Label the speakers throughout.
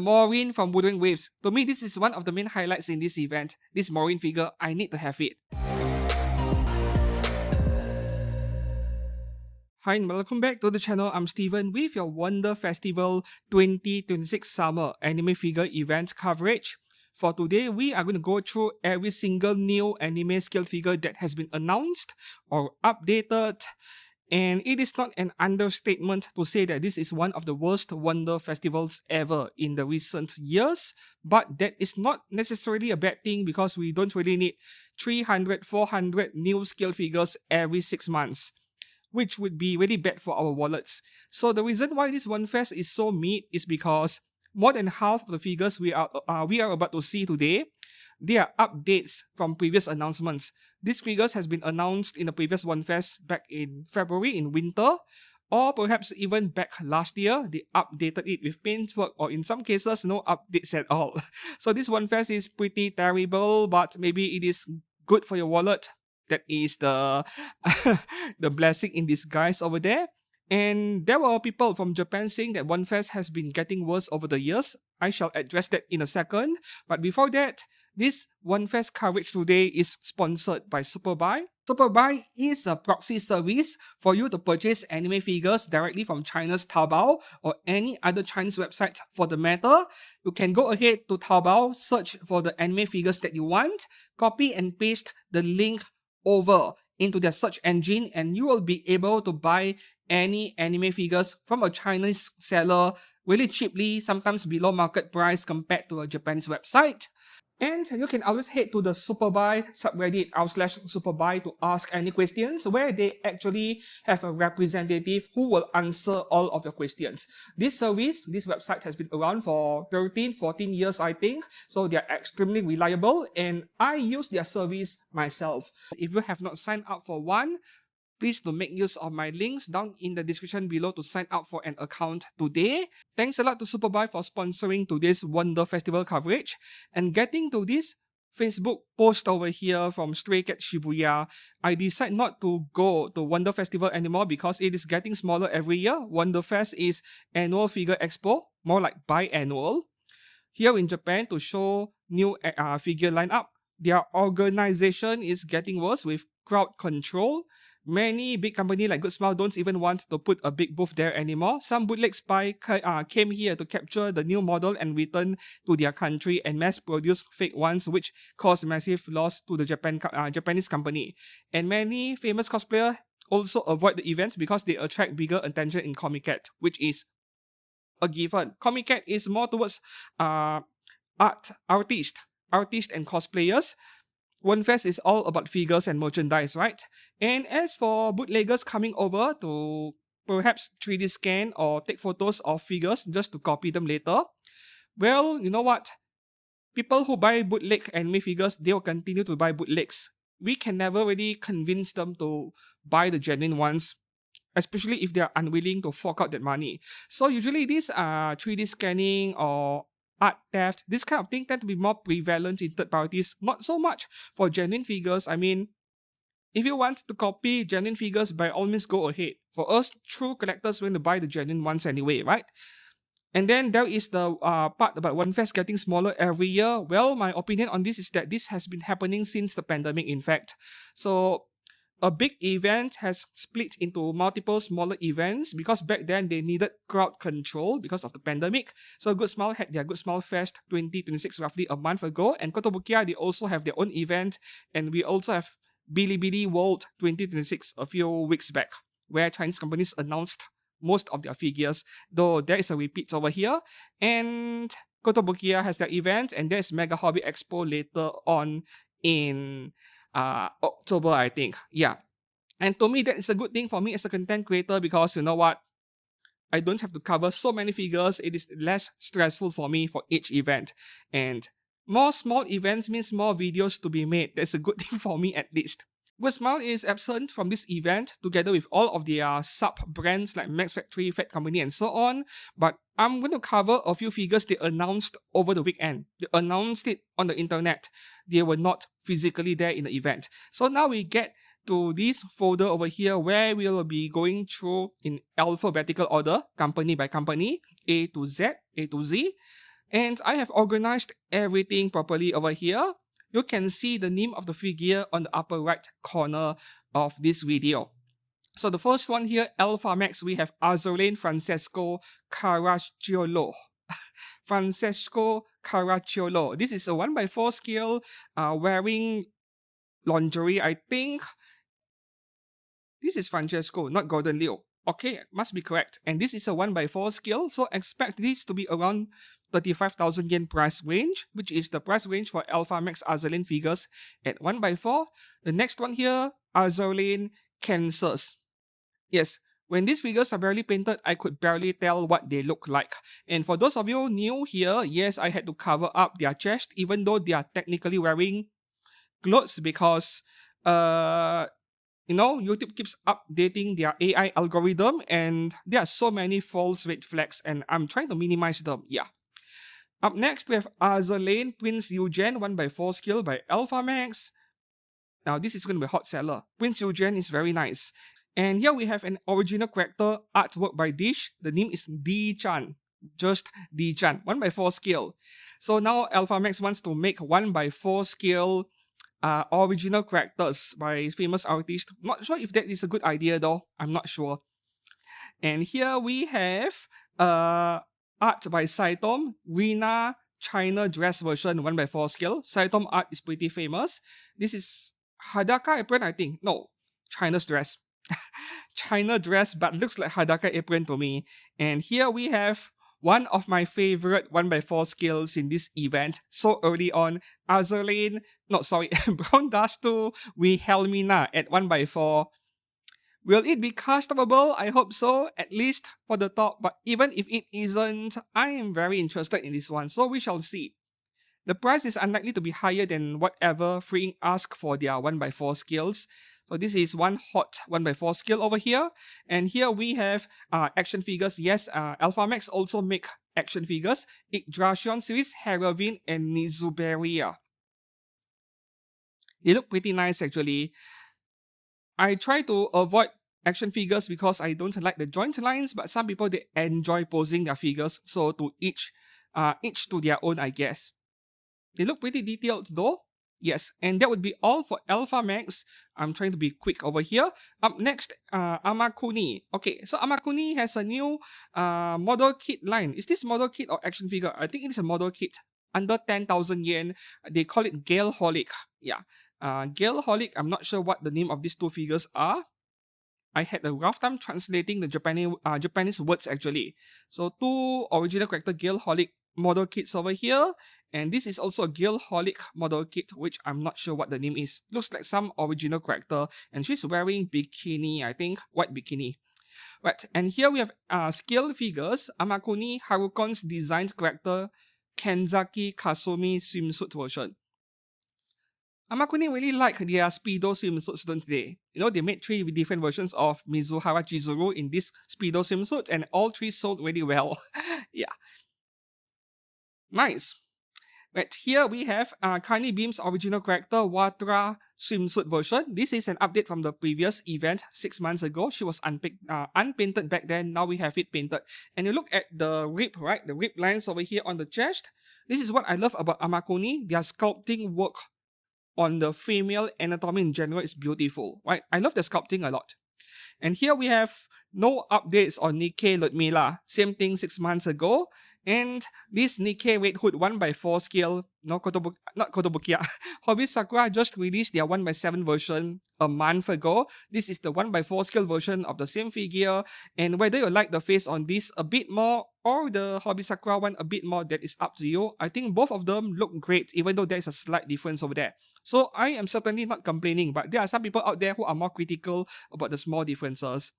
Speaker 1: Maureen from Wuthering Waves. To me, this is one of the main highlights in this event. This Maureen figure, I need to have it. Hi and welcome back to the channel. I'm Steven with your Wonder Festival 2026 Summer Anime Figure Event coverage. For today, we are going to go through every single new anime scale figure that has been announced or updated. And it is not an understatement to say that this is one of the worst Wonder festivals ever in the recent years. But that is not necessarily a bad thing because we don't really need 300, 400 new scale figures every 6 months, which would be really bad for our wallets. So the reason why this Wonfes is so mid is because more than half of the figures we are about to see today, they are updates from previous announcements. These figures has been announced in the previous Wonfes back in February in winter, or perhaps even back last year. They updated it with paintwork, or in some cases, no updates at all. So this Wonfes is pretty terrible, but maybe it is good for your wallet. That is the the blessing in disguise over there. And there were people from Japan saying that Wonfes has been getting worse over the years. I shall address that in a second. But before that, this Wonfes coverage today is sponsored by Superbuy. Superbuy is a proxy service for you to purchase anime figures directly from China's Taobao or any other Chinese website for the matter. You can go ahead to Taobao, search for the anime figures that you want, copy and paste the link over into their search engine, and you will be able to buy any anime figures from a Chinese seller really cheaply, sometimes below market price compared to a Japanese website. And you can always head to the Superbuy subreddit r/Superbuy to ask any questions, where they actually have a representative who will answer all of your questions. This service, this website has been around for 13, 14 years, I think. So they are extremely reliable and I use their service myself. If you have not signed up for one, please do make use of my links down in the description below to sign up for an account today. Thanks a lot to Superbuy for sponsoring today's Wonder Festival coverage. And getting to this Facebook post over here from Stray Cat Shibuya, I decide not to go to Wonder Festival anymore because it is getting smaller every year. Wonderfest is annual figure expo, more like biannual. Here in Japan, to show new figure lineup, their organization is getting worse with crowd control. Many big companies like Good Smile don't even want to put a big booth there anymore. Some bootleg spy came here to capture the new model and return to their country and mass-produce fake ones, which caused massive loss to the Japanese company. And many famous cosplayers also avoid the event because they attract bigger attention in Comic Cat, which is a given. Comic Cat is more towards artists and cosplayers. Wonfest is all about figures and merchandise, right? And as for bootleggers coming over to perhaps 3D scan or take photos of figures just to copy them later, well, you know what? People who buy bootleg anime figures, they will continue to buy bootlegs. We can never really convince them to buy the genuine ones, especially if they are unwilling to fork out that money. So usually these 3D scanning or art theft, this kind of thing tend to be more prevalent in third parties, not so much for genuine figures. I mean, if you want to copy genuine figures, by all means go ahead. For us, true collectors want to buy the genuine ones anyway, right? And then there is the part about Wonfest getting smaller every year. Well, my opinion on this is that this has been happening since the pandemic, in fact. So a big event has split into multiple smaller events because back then they needed crowd control because of the pandemic. So Good Smile had their Good Smile Fest 2026 roughly a month ago, and Kotobukiya, they also have their own event, and we also have Bilibili World 2026 a few weeks back, where Chinese companies announced most of their figures, though there is a repeat over here. And Kotobukiya has their event, and there's Mega Hobby Expo later on in October, I think. Yeah. And to me, that is a good thing for me as a content creator because you know what? I don't have to cover so many figures. It is less stressful for me for each event. And more small events means more videos to be made. That's a good thing for me at least. Good Smile is absent from this event together with all of their sub-brands like Max Factory, Fat Company, and so on. But I'm going to cover a few figures they announced over the weekend. They announced it on the internet. They were not physically there in the event. So now we get to this folder over here where we'll be going through in alphabetical order, company by company, A to Z, A to Z. And I have organized everything properly over here. You can see the name of the figure on the upper right corner of this video. So the first one here, Alpha Max, we have Azur Francesco Caracciolo. Francesco Caracciolo. This is a 1x4 scale wearing lingerie, I think. This is Francesco, not Gordon Liu. Okay, must be correct. And this is a 1x4 scale, so expect this to be around 35,000 yen price range, which is the price range for Alpha Max Azur figures at 1x4. The next one here, Azur Kansas. Yes, when these figures are barely painted, I could barely tell what they look like. And for those of you new here, yes, I had to cover up their chest, even though they are technically wearing clothes because YouTube keeps updating their AI algorithm and there are so many false red flags and I'm trying to minimize them. Yeah. Up next, we have Azur Prince Eugene 1x4 scale by Alpha Max. Now, this is going to be a hot seller. Prince Eugene is very nice. And here we have an original character artwork by Dish. The name is D-chan. Just D-chan. 1x4 scale. So now Alpha Max wants to make 1x4 scale original characters by famous artists. Not sure if that is a good idea though. I'm not sure. And here we have art by Saitom, Rina China dress version 1x4 scale. Saitom art is pretty famous. This is Hadaka apron, I think. No, China's dress. China dress, but looks like Hadaka apron to me. And here we have one of my favorite 1x4 scales in this event. So early on, Brown Dust 2 Wilhelmina at 1x4. Will it be customable? I hope so, at least for the top. But even if it isn't, I am very interested in this one. So we shall see. The price is unlikely to be higher than whatever Freeing ask for their 1x4 scales. So this is one hot 1x4 scale over here. And here we have action figures. Yes, Alpha Max also make action figures. Yggdrasion series, Heroine, and Nizuberia. They look pretty nice actually. I try to avoid action figures because I don't like the joint lines, but some people, they enjoy posing their figures. So to each to their own, I guess. They look pretty detailed though. Yes, and that would be all for Alpha Max. I'm trying to be quick over here. Up next, Amakuni. Okay, so Amakuni has a new model kit line. Is this model kit or action figure? I think it is a model kit. Under 10,000 yen. They call it Galeholic. Yeah. Galeholic, I'm not sure what the name of these two figures are. I had a rough time translating the Japanese words actually. So two original character Galeholic model kits over here. And this is also a Galeholic model kit, which I'm not sure what the name is. Looks like some original character. And she's wearing bikini, I think. White bikini. Right, and here we have scale figures. Amakuni Harukon's designed character Kenzaki Kasumi swimsuit version. Amakuni really like their Speedo swimsuits, don't they? You know, they made 3 different versions of Mizuhara Chizuru in this Speedo swimsuit, and all 3 sold really well. Yeah. Nice. Right, here we have Carney Beam's original character, Watra swimsuit version. This is an update from the previous event 6 months ago. She was unpainted back then. Now we have it painted. And you look at the rib, right? The rib lines over here on the chest. This is what I love about Amakuni. Their sculpting work on the female anatomy in general is beautiful, right? I love the sculpting a lot. And here we have no updates on Nikke Ludmila. Same thing 6 months ago. And this Nikke Red Hood 1x4 scale, not Kotobukiya, Hobby Sakura just released their 1x7 version a month ago. This is the 1x4 scale version of the same figure. And whether you like the face on this a bit more or the Hobby Sakura one a bit more, that is up to you. I think both of them look great, even though there is a slight difference over there. So I am certainly not complaining, but there are some people out there who are more critical about the small differences.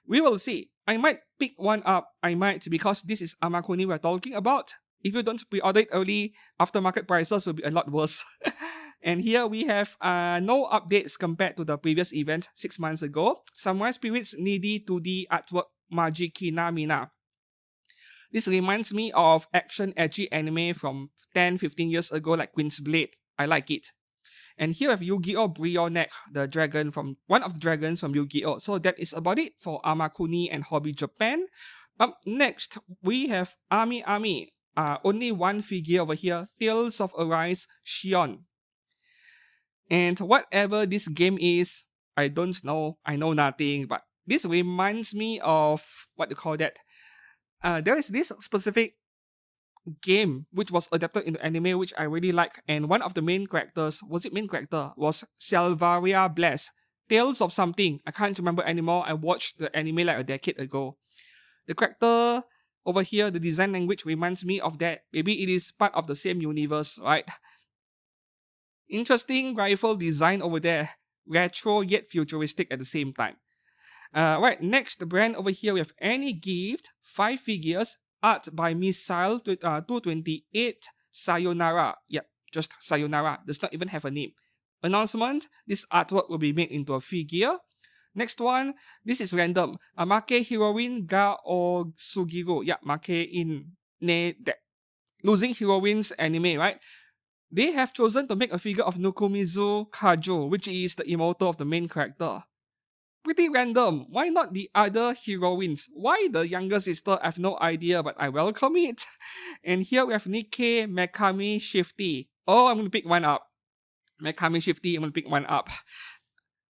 Speaker 1: We will see. I might pick one up. I might, because this is Amakuni we're talking about. If you don't pre-order it early, aftermarket prices will be a lot worse. And here we have no updates compared to the previous event 6 months ago. Samurai Spirits Needy 2D artwork Majikina Mina. This reminds me of action edgy anime from 10-15 years ago like Queen's Blade. I like it. And here we have Yu-Gi-Oh! Brionek, the dragon from one of the dragons from Yu-Gi-Oh! So that is about it for Amakuni and Hobby Japan. Up next, we have Ami Ami. only one figure over here, Tales of Arise Shion. And whatever this game is, I don't know. I know nothing. But this reminds me of what you call that. There is this specific game which was adapted into anime which I really like, and one of the main characters was Salvaria Bless. Tales of something. I can't remember anymore. I watched the anime like a decade ago. The character over here, the design language reminds me of that. Maybe it is part of the same universe, right? Interesting rifle design over there. Retro yet futuristic at the same time. Right, next brand over here we have Any Gift, 5 figures, art by Missile 228, Sayonara. Yep, just Sayonara, does not even have a name. Announcement, this artwork will be made into a figure. Next one, this is random. Make Heroine ga o Sugiro. Yeah, Make in ne de. Losing Heroines anime, right? They have chosen to make a figure of Nukumizu Kajo, which is the immortal of the main character. Pretty random. Why not the other heroines? Why the younger sister? I have no idea, but I welcome it. And here we have Nikke, Mekami, Shifty. Oh, I'm gonna pick one up. Mekami Shifty, I'm gonna pick one up.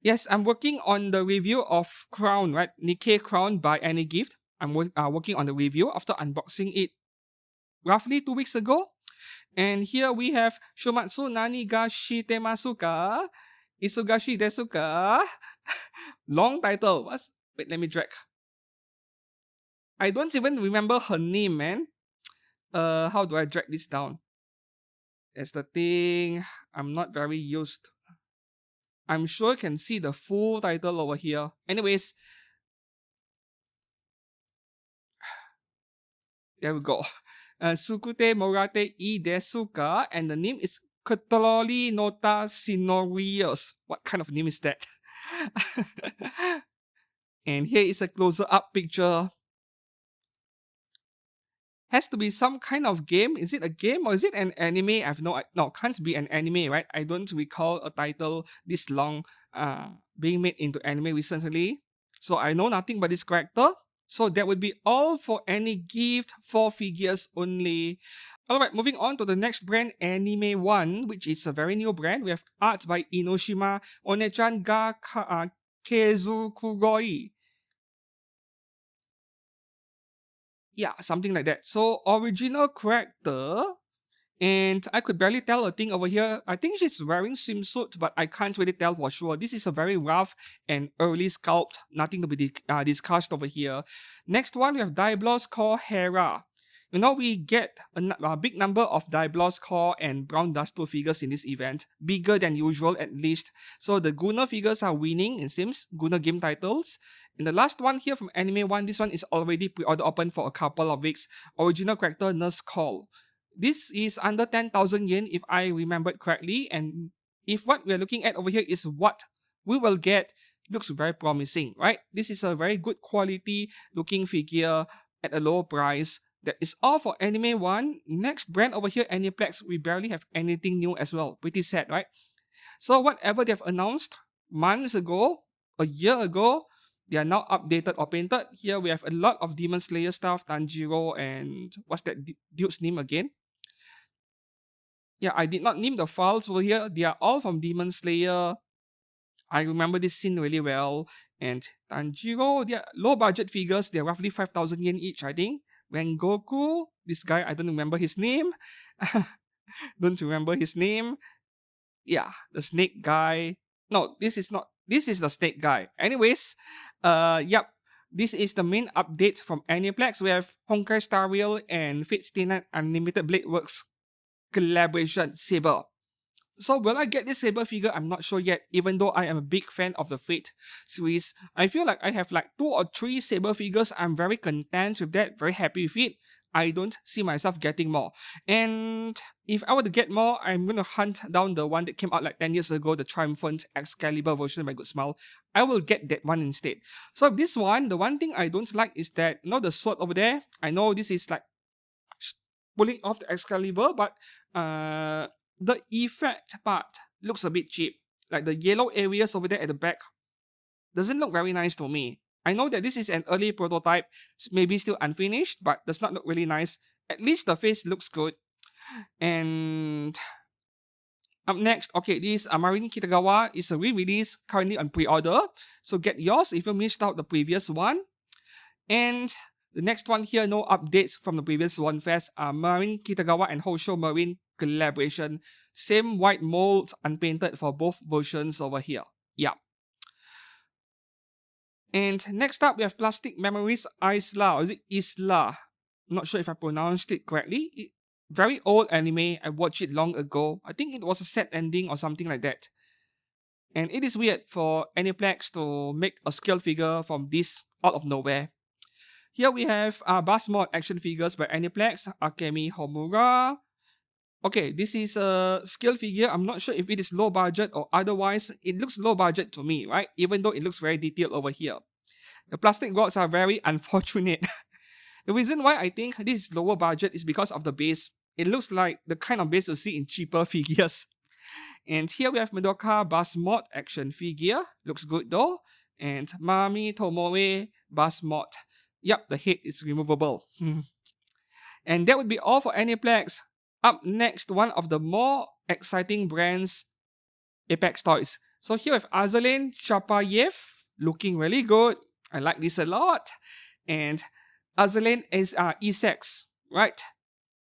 Speaker 1: Yes, I'm working on the review of Crown, right? Nikke Crown by Any Gift. I'm working on the review after unboxing it roughly 2 weeks ago. And here we have Shumatsu Nani ga Shitemasu ka? Isugashi desu ka? Long title. Wait, let me drag. I don't even remember her name, man. How do I drag this down? That's the thing. I'm not very used. I'm sure you can see the full title over here. Anyways, there we go. Sukute Morate I Desuka, and the name is Kataloli Nota Sinorius. What kind of name is that? And here is a closer up picture. Has to be some kind of game. Is it a game or is it an anime? I've no, can't be an anime, right? I don't recall a title this long being made into anime recently. So I know nothing about this character. So that would be all for Any Gift, 4 figures only. Alright, moving on to the next brand, Anime One, which is a very new brand. We have art by Inoshima Onechan ga Kezukugoi. Yeah, something like that. So original character, and I could barely tell a thing over here. I think she's wearing swimsuit, but I can't really tell for sure. This is a very rough and early sculpt. Nothing to be discussed over here. Next one, we have Daiblos Core Hera. You know, we get a big number of Daiblos Core and Brown Dustle figures in this event. Bigger than usual at least. So the Gunner figures are winning, it seems. Gunner game titles. And the last one here from Anime 1, this one is already pre-order open for a couple of weeks. Original character Nurse Call. This is under 10,000 yen if I remembered correctly, and if what we're looking at over here is what we will get, looks very promising, right? This is a very good quality looking figure at a low price. That is all for Anime 1. Next brand over here, Aniplex, we barely have anything new as well. Pretty sad, right? So whatever they've announced months ago, a year ago, they are now updated or painted. Here we have a lot of Demon Slayer stuff, Tanjiro, and what's that dude's name again? Yeah, I did not name the files over here. They are all from Demon Slayer. I remember this scene really well. And Tanjiro, they are low budget figures. They're roughly 5,000 yen each, I think. Rengoku, this guy, I don't remember his name. Don't remember his name. Yeah, the snake guy. No, this is not. This is the snake guy. Anyways, yep. This is the main update from Aniplex. We have Honkai Star Rail and Fate Stay Night Unlimited Blade Works collaboration Saber. So will I get this Saber figure? I'm not sure yet, even though I am a big fan of the Fate series. I feel like I have like 2 or 3 Saber figures. I'm very content with that, very happy with it. I don't see myself getting more. And if I were to get more, I'm going to hunt down the one that came out like 10 years ago, the Triumphant Excalibur version by Good Smile. I will get that one instead. So this one, the one thing I don't like is that, you know, the sword over there, I know this is like pulling off the Excalibur, but the effect part looks a bit cheap. Like the yellow areas over there at the back doesn't look very nice to me. I know that this is an early prototype, maybe still unfinished, but does not look really nice. At least the face looks good. And up next, okay, this Marin Kitagawa is a re-release currently on pre-order. So get yours if you missed out the previous one. And the next one here, no updates from the previous Wonfes. Marin Kitagawa and Hosho Marine collaboration. Same white mold, unpainted for both versions over here. Yeah. And next up, we have Plastic Memories Isla. Or is it Isla? I'm not sure if I pronounced it correctly. Very old anime. I watched it long ago. I think it was a set ending or something like that. And it is weird for Aniplex to make a scale figure from this out of nowhere. Here we have Bass Mod action figures by Aniplex, Akemi Homura. Okay, this is a scale figure. I'm not sure if it is low budget or otherwise. It looks low budget to me, right? Even though it looks very detailed over here. The plastic rods are very unfortunate. The reason why I think this is lower budget is because of the base. It looks like the kind of base you see in cheaper figures. And here we have Madoka Bass Mod action figure. Looks good though. And Mami Tomoe Bass Mod. Yep, the head is removable. And that would be all for Aniplex. Up next, one of the more exciting brands, Apex Toys. So here we have Azur Chapayev, looking really good. I like this a lot. And Azur is E6, right?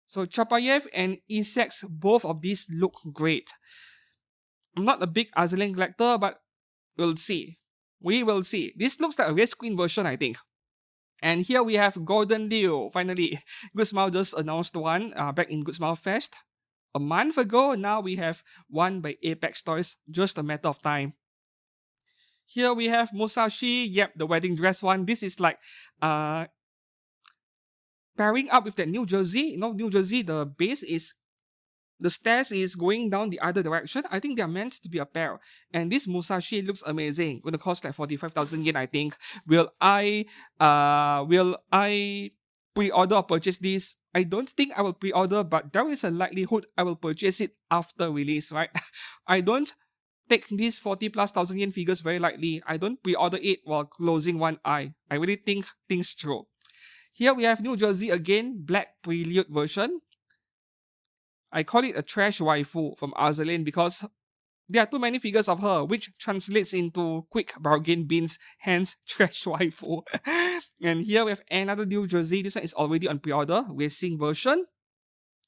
Speaker 1: So Chapayev and E6, both of these look great. I'm not a big Azur collector, but we'll see. We will see. This looks like a red screen version, I think. And here we have Golden Leo. Finally, Good Smile just announced one back in Good Smile Fest a month ago. Now we have one by Apex Toys. Just a matter of time. Here we have Musashi. Yep, the wedding dress one. This is like pairing up with that New Jersey. You know, New Jersey, the base is, the stairs is going down the other direction. I think they are meant to be a pair. And this Musashi looks amazing. Gonna cost like 45,000 yen, I think. Will I pre-order or purchase this? I don't think I will pre-order, but there is a likelihood I will purchase it after release, right? I don't take these 40,000+ yen figures very lightly. I don't pre-order it while closing one eye. I really think things through. Here we have New Jersey again, Black Prelude version. I call it a trash waifu from Azur because there are too many figures of her, which translates into quick bargain bins, hence trash waifu. And here we have another New Jersey. This one is already on pre-order, racing version.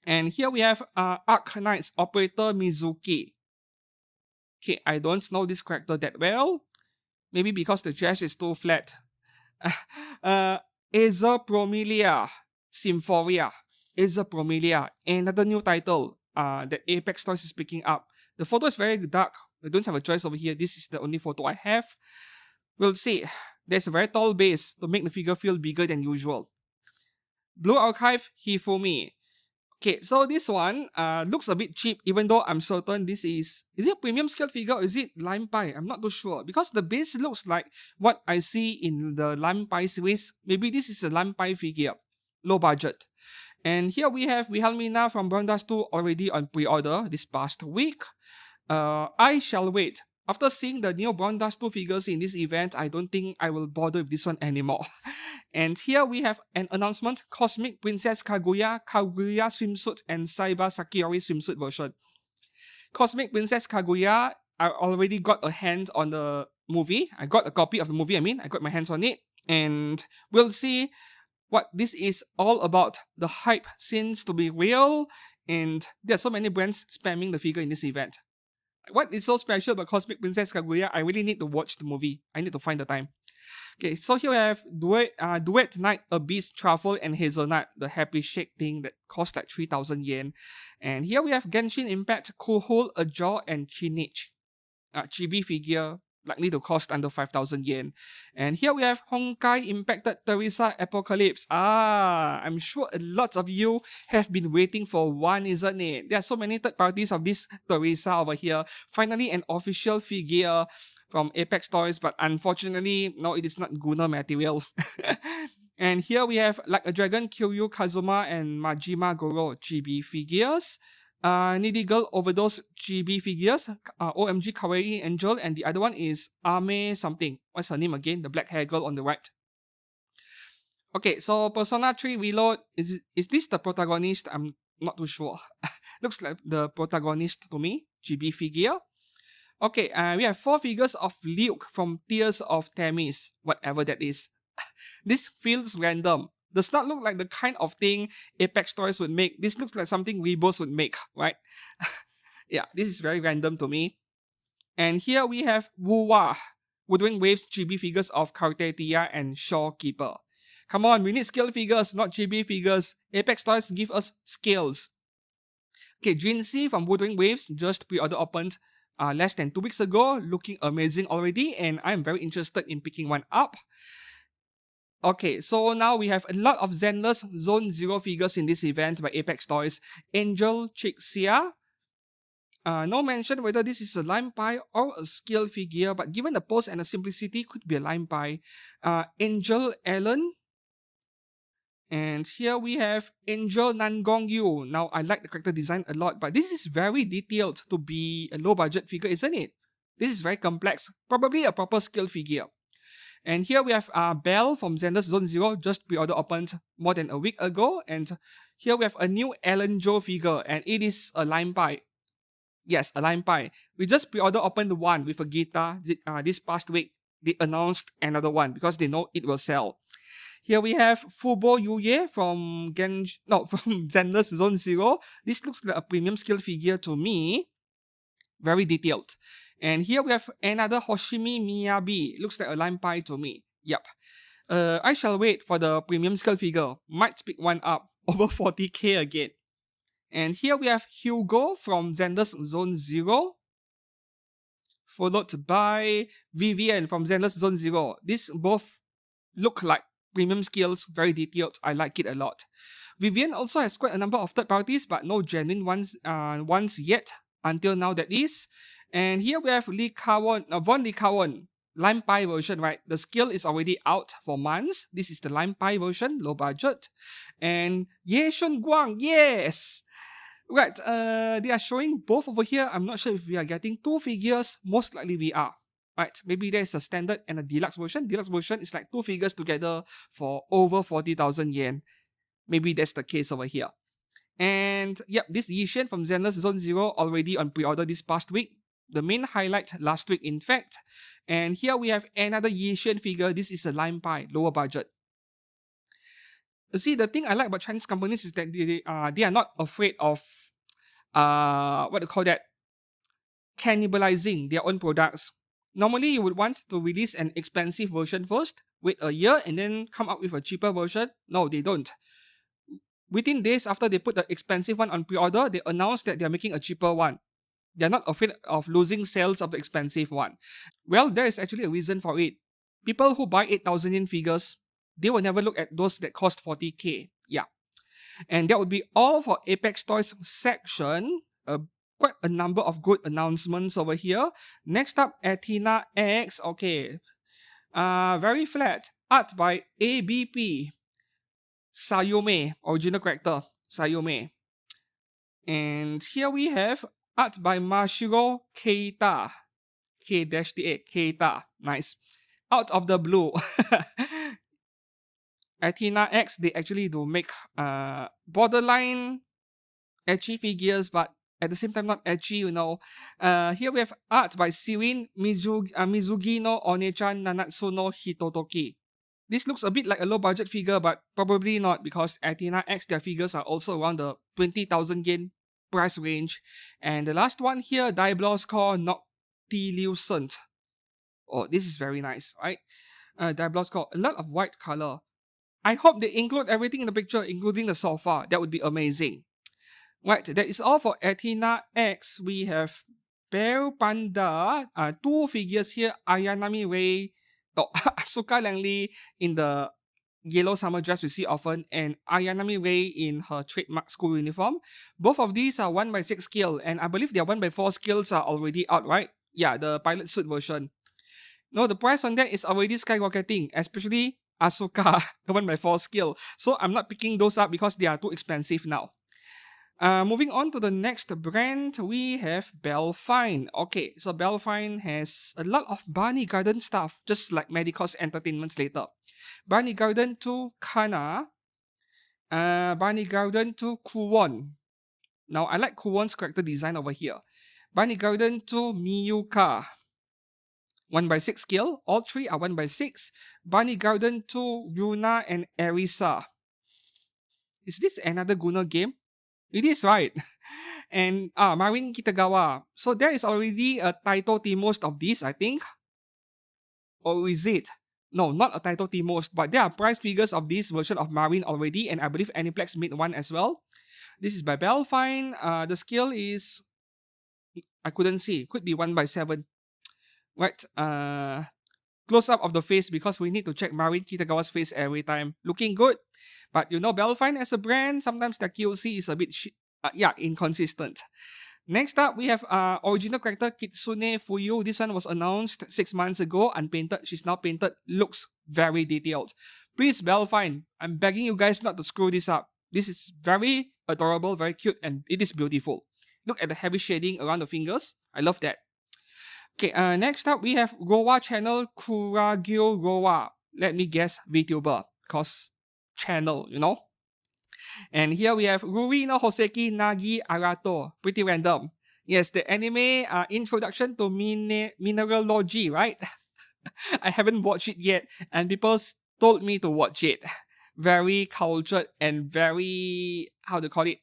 Speaker 1: And here we have Arc Knights Operator Mizuki. Okay, I don't know this character that well. Maybe because the trash is too flat. Azur Promilia Symphoria. Azur Promilia, another new title that Apex Toys is picking up. The photo is very dark. I don't have a choice over here. This is the only photo I have. We'll see. There's a very tall base to make the figure feel bigger than usual. Blue Archive Hifumi. Okay, so this one looks a bit cheap, even though I'm certain this is it a premium scale figure or is it Lime Pie? I'm not too sure because the base looks like what I see in the Lime Pie series. Maybe this is a Lime Pie figure, low budget. And here we have Wilhelmina from Brondas 2 already on pre-order this past week. I shall wait. After seeing the new Brondas 2 figures in this event, I don't think I will bother with this one anymore. And here we have an announcement, Cosmic Princess Kaguya swimsuit and Saiba Sakiori swimsuit version. Cosmic Princess Kaguya, I already got a hand on the movie. I got a copy of the movie, I got my hands on it. And we'll see what this is all about. The hype seems to be real, and there are so many brands spamming the figure in this event. What is so special about Cosmic Princess Kaguya? I really need to watch the movie. I need to find the time. Okay, so here we have Duet Night Abyss Truffle and Hazelnut, the happy shake thing that cost like 3,000 yen. And here we have Genshin Impact Kuhul, Ajor, and Chinich. Chibi figure, likely to cost under 5,000 yen. And here we have Honkai Impacted Teresa Apocalypse. I'm sure a lot of you have been waiting for one, isn't it? There are so many third parties of this Teresa over here. Finally, an official figure from Apex Toys, but unfortunately, no, it is not Guna material. And here we have Like a Dragon, Kiryu Kazuma, and Majima Goro chibi figures. Needy Girl Overdose chibi figures, OMG Kawaii Angel, and the other one is Ame something. What's her name again? The black hair girl on the right. Okay, so Persona 3 Reload, is this the protagonist? I'm not too sure. Looks like the protagonist to me, GB figure. Okay, we have 4 figures of Luke from Tears of Themis, whatever that is. This feels random. Does not look like the kind of thing Apex Toys would make. This looks like something Rebos would make, right? Yeah, this is very random to me. And here we have Wuthering Waves GB figures of Cartetia and Shorekeeper. Come on, we need scale figures, not GB figures. Apex Toys give us scales. Okay, Jinxie from Wuthering Waves just pre-order opened less than 2 weeks ago, looking amazing already, and I'm very interested in picking one up. Okay, so now we have a lot of Zenless Zone 0 figures in this event by Apex Toys. Angel Chixia. No mention whether this is a Lime Pie or a scale figure, but given the pose and the simplicity, could be a Lime Pie. Angel Ellen. And here we have Angel Nangong Yu. Now, I like the character design a lot, but this is very detailed to be a low-budget figure, isn't it? This is very complex. Probably a proper scale figure. And here we have Belle from Zenless Zone 0, just pre-order opened more than a week ago. And here we have a new Ellen Jo figure, and it is a Lime Pie. Yes, a Lime Pie. We just pre-order opened one with a guitar this past week. They announced another one because they know it will sell. Here we have Fubo Yuye from from Zenless Zone 0. This looks like a premium scale figure to me. Very detailed. And here we have another Hoshimi Miyabi. Looks like a Lime Pie to me. Yep. I shall wait for the premium scale figure. Might pick one up over 40k again. And here we have Hugo from Zenless Zone 0. Followed by Vivian from Zenless Zone 0. These both look like premium scales, very detailed. I like it a lot. Vivian also has quite a number of third parties, but no genuine ones yet. Until now, that is. And here we have Von Lee Kawon, Lime Pie version, right? The scale is already out for months. This is the Lime Pie version, low budget. And Ye Shun Guang, yes! Right, they are showing both over here. I'm not sure if we are getting 2 figures. Most likely we are. Right, maybe there's a standard and a deluxe version. Deluxe version is like 2 figures together for over 40,000 yen. Maybe that's the case over here. And yep, this Yishen from Zenless Zone 0 already on pre-order this past week. The main highlight last week, in fact. And here we have another Yishen figure. This is a Lime Pie, lower budget. You see, the thing I like about Chinese companies is that they are not afraid of what do you call that? Cannibalizing their own products. Normally, you would want to release an expensive version first, wait a year, and then come up with a cheaper version. No, they don't. Within days after they put the expensive one on pre-order, they announce that they're making a cheaper one. They're not afraid of losing sales of the expensive one. Well, there is actually a reason for it. People who buy 8,000 yen figures, they will never look at those that cost 40k. Yeah. And that would be all for Apex Toys section. Quite a number of good announcements over here. Next up, Athena X. Okay. Very flat. Art by ABP. Sayome, original character. Sayome. And here we have art by Mashiro Keita. K-A, Keita. Nice. Out of the blue. Athena X, they actually do make borderline ecchi figures, but at the same time not ecchi, you know. Here we have art by Sirin Mizugino Onechan Nanatsu no Hitotoki. This looks a bit like a low-budget figure, but probably not, because Athena X, their figures are also around the 20,000 yen price range. And the last one here, Daiblos Core Noctilucent. Oh, this is very nice, right? Daiblos Core, a lot of white color. I hope they include everything in the picture, including the sofa. That would be amazing. Right, that is all for Athena X. We have Bear Panda, 2 figures here, Ayanami Rei, Asuka Langley in the yellow summer dress we see often, and Ayanami Rei in her trademark school uniform. Both of these are 1x6 scale, and I believe their 1x4 scales are already out, right? Yeah, the pilot suit version. No, the price on that is already skyrocketing, especially Asuka, the 1x4 scale. So I'm not picking those up because they are too expensive now. Moving on to the next brand, we have Belfine. Okay, so Belfine has a lot of Barney Garden stuff, just like Medicos Entertainment later. Bunny Garden to Kana. Bunny Garden to Kuwon. Now, I like Kuwon's character design over here. Bunny Garden to Miyuka. 1/6 skill. All three are 1/6. Bunny Garden to Yuna and Erisa. Is this another Guna game? It is, right? And Marin Kitagawa. So there is already a title most of this, I think. Or is it? No, not a title most, but there are price figures of this version of Marin already, and I believe Aniplex made one as well. This is by Belfine. The skill is, I couldn't see. Could be 1/7. Right. Close up of the face because we need to check Marin Kitagawa's face every time. Looking good. But you know, Belfine as a brand, sometimes the QC is a bit inconsistent. Next up, we have original character Kitsune Fuyu. This one was announced 6 months ago, unpainted. She's now painted. Looks very detailed. Please, Belfine, I'm begging you guys not to screw this up. This is very adorable, very cute, and it is beautiful. Look at the heavy shading around the fingers. I love that. Okay, next up, we have Rowa channel Kuragyo Rowa. Let me guess, VTuber, because channel, you know? And here we have Ruri no Hoseki Nagi Arato. Pretty random. Yes, the anime introduction to mineralogy, right? I haven't watched it yet, and people told me to watch it. Very cultured and very, how to call it?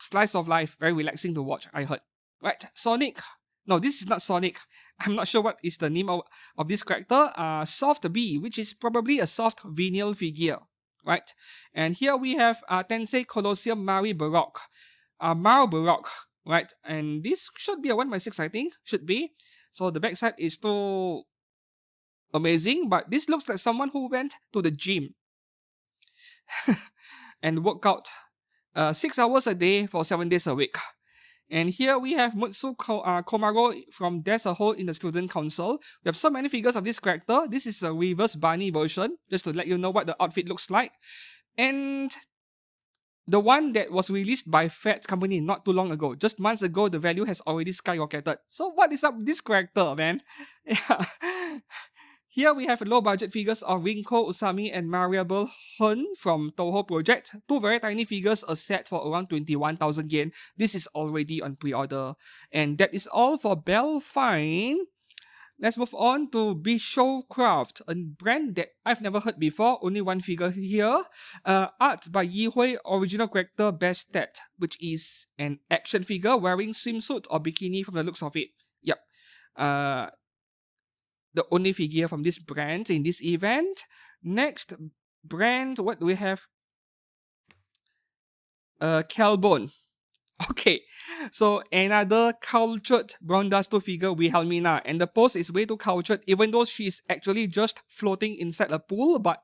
Speaker 1: Slice of life. Very relaxing to watch, I heard. Right, Sonic. No, this is not Sonic. I'm not sure what is the name of this character. Soft B, which is probably a soft vinyl figure. Right, and here we have Tensei Colosseum Mari Baroque. Mar Baroque. Right, and this should be a 1/6, I think. Should be. So the backside is too amazing, but this looks like someone who went to the gym and worked out 6 hours a day for 7 days a week. And here we have Mutsu Komaro from There's a Hole in the Student Council. We have so many figures of this character. This is a reverse bunny version, just to let you know what the outfit looks like. And the one that was released by Fat Company not too long ago, just months ago, the value has already skyrocketed. So what is up with this character, man? Yeah. Here we have low budget figures of Rinko Usami and Mariable Hun from Toho Project. Two very tiny figures, a set for around 21,000 yen. This is already on pre-order. And that is all for Belfine. Let's move on to Bisho Craft, a brand that I've never heard before. Only one figure here. Art by Yi Hui, original character Best Stat, which is an action figure wearing swimsuit or bikini from the looks of it. Yep. The only figure from this brand in this event. Next brand, what do we have? Calbone. Okay, so another cultured Brown Duster figure Wilhelmina, and the pose is way too cultured, even though she's actually just floating inside a pool, but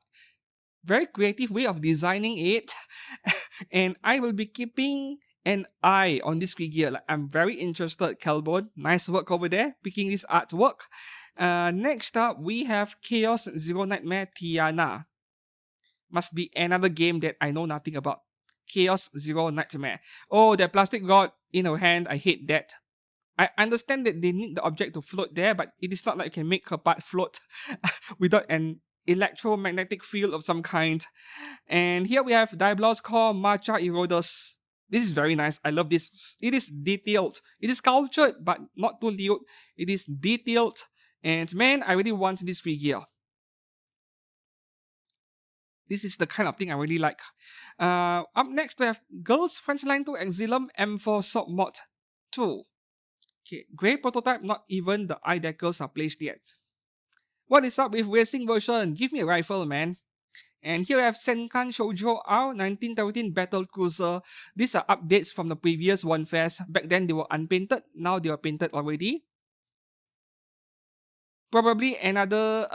Speaker 1: very creative way of designing it. And I will be keeping an eye on this figure. Like, I'm very interested, Calbone. Nice work over there, picking this artwork. Next up, we have Chaos Zero Nightmare Tiana. Must be another game that I know nothing about. Chaos Zero Nightmare. Oh, that plastic rod in her hand, I hate that. I understand that they need the object to float there, but it is not like you can make her part float without an electromagnetic field of some kind. And here we have Daiblos Core Matcha Erodus. This is very nice. I love this. It is detailed. It is cultured, but not too lewd. It is detailed. And man, I really want this figure. This is the kind of thing I really like. Up next, we have Girls French Line 2 Exilum M4 Sub Mod 2. Okay, grey prototype, not even the eye decals are placed yet. What is up with racing version? Give me a rifle, man. And here we have Senkan Shoujo R 1913 Battle Cruiser. These are updates from the previous Wonfes. Back then they were unpainted, now they are painted already. Probably another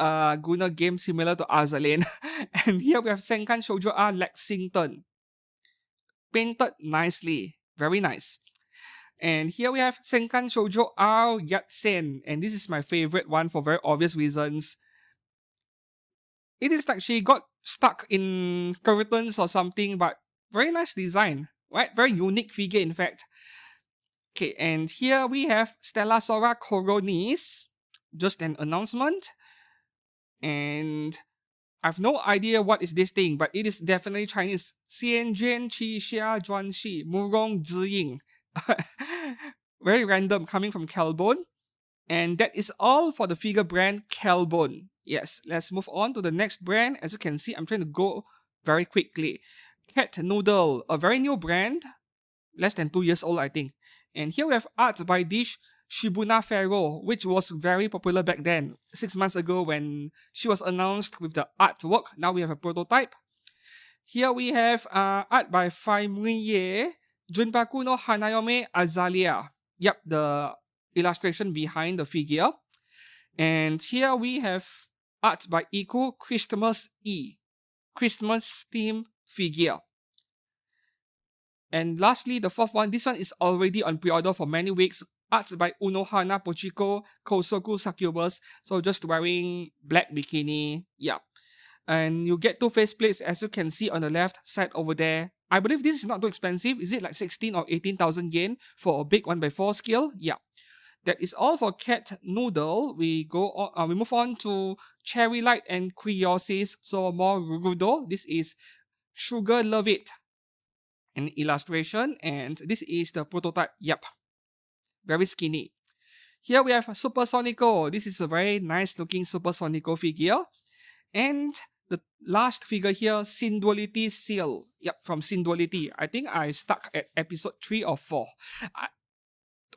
Speaker 1: Guna game similar to Azalane. And here we have Senkan Shoujo R Lexington. Painted nicely. Very nice. And here we have Senkan Shoujo R Yatsen. And this is my favorite one for very obvious reasons. It is like she got stuck in curtains or something, but very nice design. Right? Very unique figure, in fact. Okay, and here we have Stella Sora Coronis. Just an announcement. And I have no idea what is this thing, but it is definitely Chinese. Xian Jian Qi Xia Juan Xi Murong Ziying. Very random, coming from Calbone. And that is all for the figure brand Calbone. Yes, let's move on to the next brand. As you can see, I'm trying to go very quickly. Cat Noodle, a very new brand, less than 2 years old, I think. And here we have art by Dish Shibuna Pharaoh, which was very popular back then, 6 months ago when she was announced with the artwork. Now we have a prototype. Here we have art by Faimiye, Junpaku no Hanayome Azalea. Yep, the illustration behind the figure. And here we have art by Iku Christmas E, Christmas theme figure. And lastly, the fourth one, this one is already on pre-order for many weeks. Art by Unohana Pochiko Kosoku Succubus. So just wearing black bikini. Yeah. And you get two faceplates as you can see on the left side over there. I believe this is not too expensive. Is it like 16 or 18,000 yen for a big 1x4 scale? Yeah. That is all for Cat Noodle. We go on, we move on to Cherry Light and Criosis. So more Rudo. This is Sugar Love It. An illustration, and this is the prototype. Yep, very skinny. Here we have Supersonico. This is a very nice looking Supersonico figure. And the last figure here, Synduality Seal. Yep, from Synduality. I think I stuck at episode 3 or 4.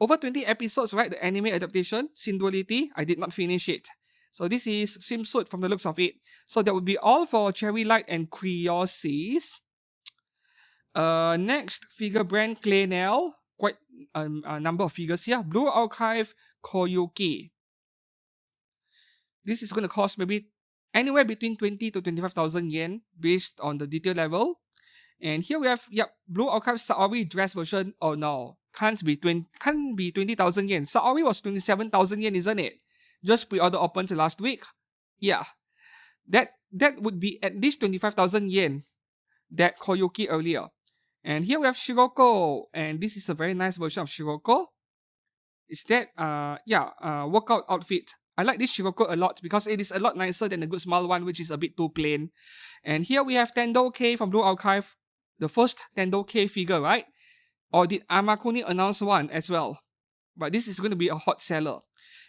Speaker 1: Over 20 episodes, right? The anime adaptation, Synduality. I did not finish it. So this is swimsuit from the looks of it. So that would be all for Cherry Light and Criosis. Next, figure brand Claynel. Quite a number of figures here. Blue Archive Koyuki. This is going to cost maybe anywhere between 20 to 25,000 yen based on the detail level. And here we have, yep, Blue Archive Saori dress version. Oh no, can't be 20,000 yen. Saori was 27,000 yen, isn't it? Just pre-order opened last week. Yeah, that would be at least 25,000 yen. That Koyuki earlier. And here we have Shiroko, and this is a very nice version of Shiroko. Is that workout outfit. I like this Shiroko a lot because it is a lot nicer than the Good Smile one, which is a bit too plain. And here we have Tendo K from Blue Archive, the first Tendo K figure, right? Or did Amakuni announce one as well? But this is going to be a hot seller.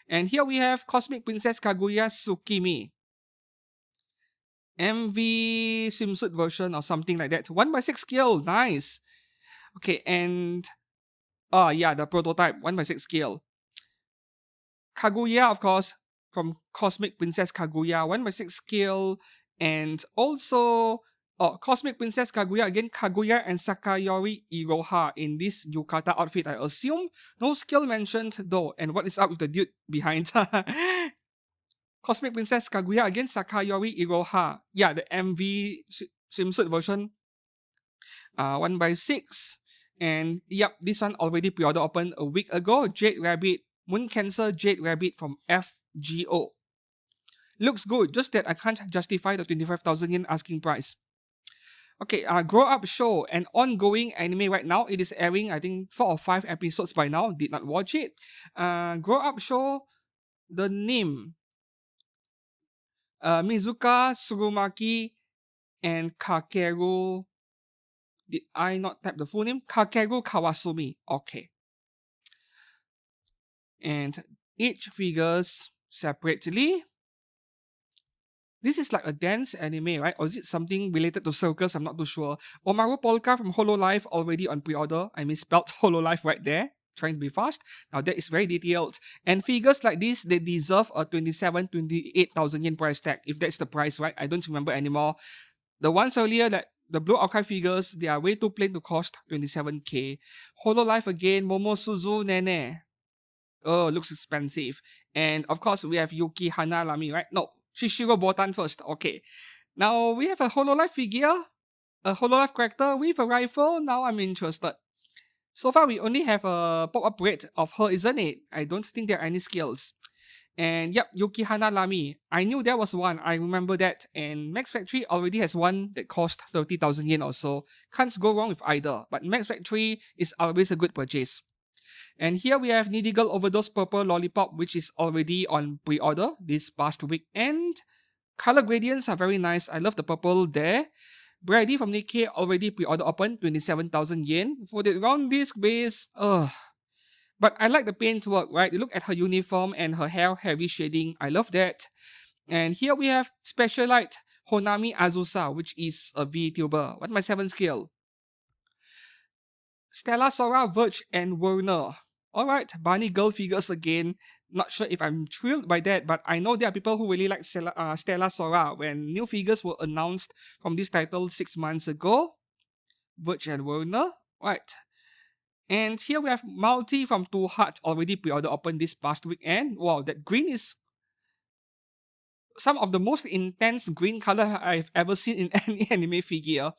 Speaker 1: And here we have Cosmic Princess Kaguya Tsukimi. MV swimsuit version or something like that. 1x6 scale, nice. Okay, and the prototype, 1x6 scale. Kaguya, of course, from Cosmic Princess Kaguya, 1x6 scale, and also Cosmic Princess Kaguya, again, Kaguya and Sakayori Iroha in this yukata outfit, I assume. No scale mentioned though, and what is up with the dude behind? Cosmic Princess Kaguya, again, Sakayori Iroha. Yeah, the MV swimsuit version. 1x6. And yep, this one already pre-order opened a week ago. Jade Rabbit, Moon Cancer Jade Rabbit from FGO. Looks good, just that I can't justify the 25,000 yen asking price. Okay, Grow Up Show, an ongoing anime right now. It is airing, I think, 4 or 5 episodes by now. Did not watch it. Grow Up Show, the name. Mizuka Surumaki and Kakeru. Did I not type the full name? Kakeru Kawasumi. Okay. And each figures separately. This is like a dance anime, right? Or is it something related to circus? I'm not too sure. Omaru Polka from Hololive already on pre-order. I misspelled Hololive right there. Trying to be fast. Now that is very detailed. And figures like this, they deserve a 28,000 yen price tag. If that's the price, right? I don't remember anymore. The ones earlier, like the Blue Archive figures, they are way too plain to cost 27k. Hololive again, Momosuzu Nene. Oh, looks expensive. And of course, we have Yuki Hanalami, right? No, Shishiro Botan first. Okay. Now we have a Hololive figure, a Hololive character with a rifle. Now I'm interested. So far, we only have a pop-up rate of her, isn't it? I don't think there are any skills. And yep, Yuki Hanalami. I knew there was one. I remember that. And Max Factory already has one that cost 30,000 yen or so. Can't go wrong with either. But Max Factory is always a good purchase. And here we have Nidigal Overdose Purple Lollipop, which is already on pre-order this past weekend. Color gradients are very nice. I love the purple there. Brady from Nikke already pre-order open, 27,000 yen. For the round disc base, but I like the paintwork, right? You look at her uniform and her hair heavy shading. I love that. And here we have Specialite Honami Azusa, which is a VTuber. What's my 7th skill? Stella Sora, Verge, and Werner. Alright, Barney Girl figures again. Not sure if I'm thrilled by that, but I know there are people who really like Stella Sora. When new figures were announced from this title 6 months ago, Verge and Werner. Right. And here we have Multi from Two Hearts already pre-order open this past weekend. Wow, that green is some of the most intense green color I've ever seen in any anime figure.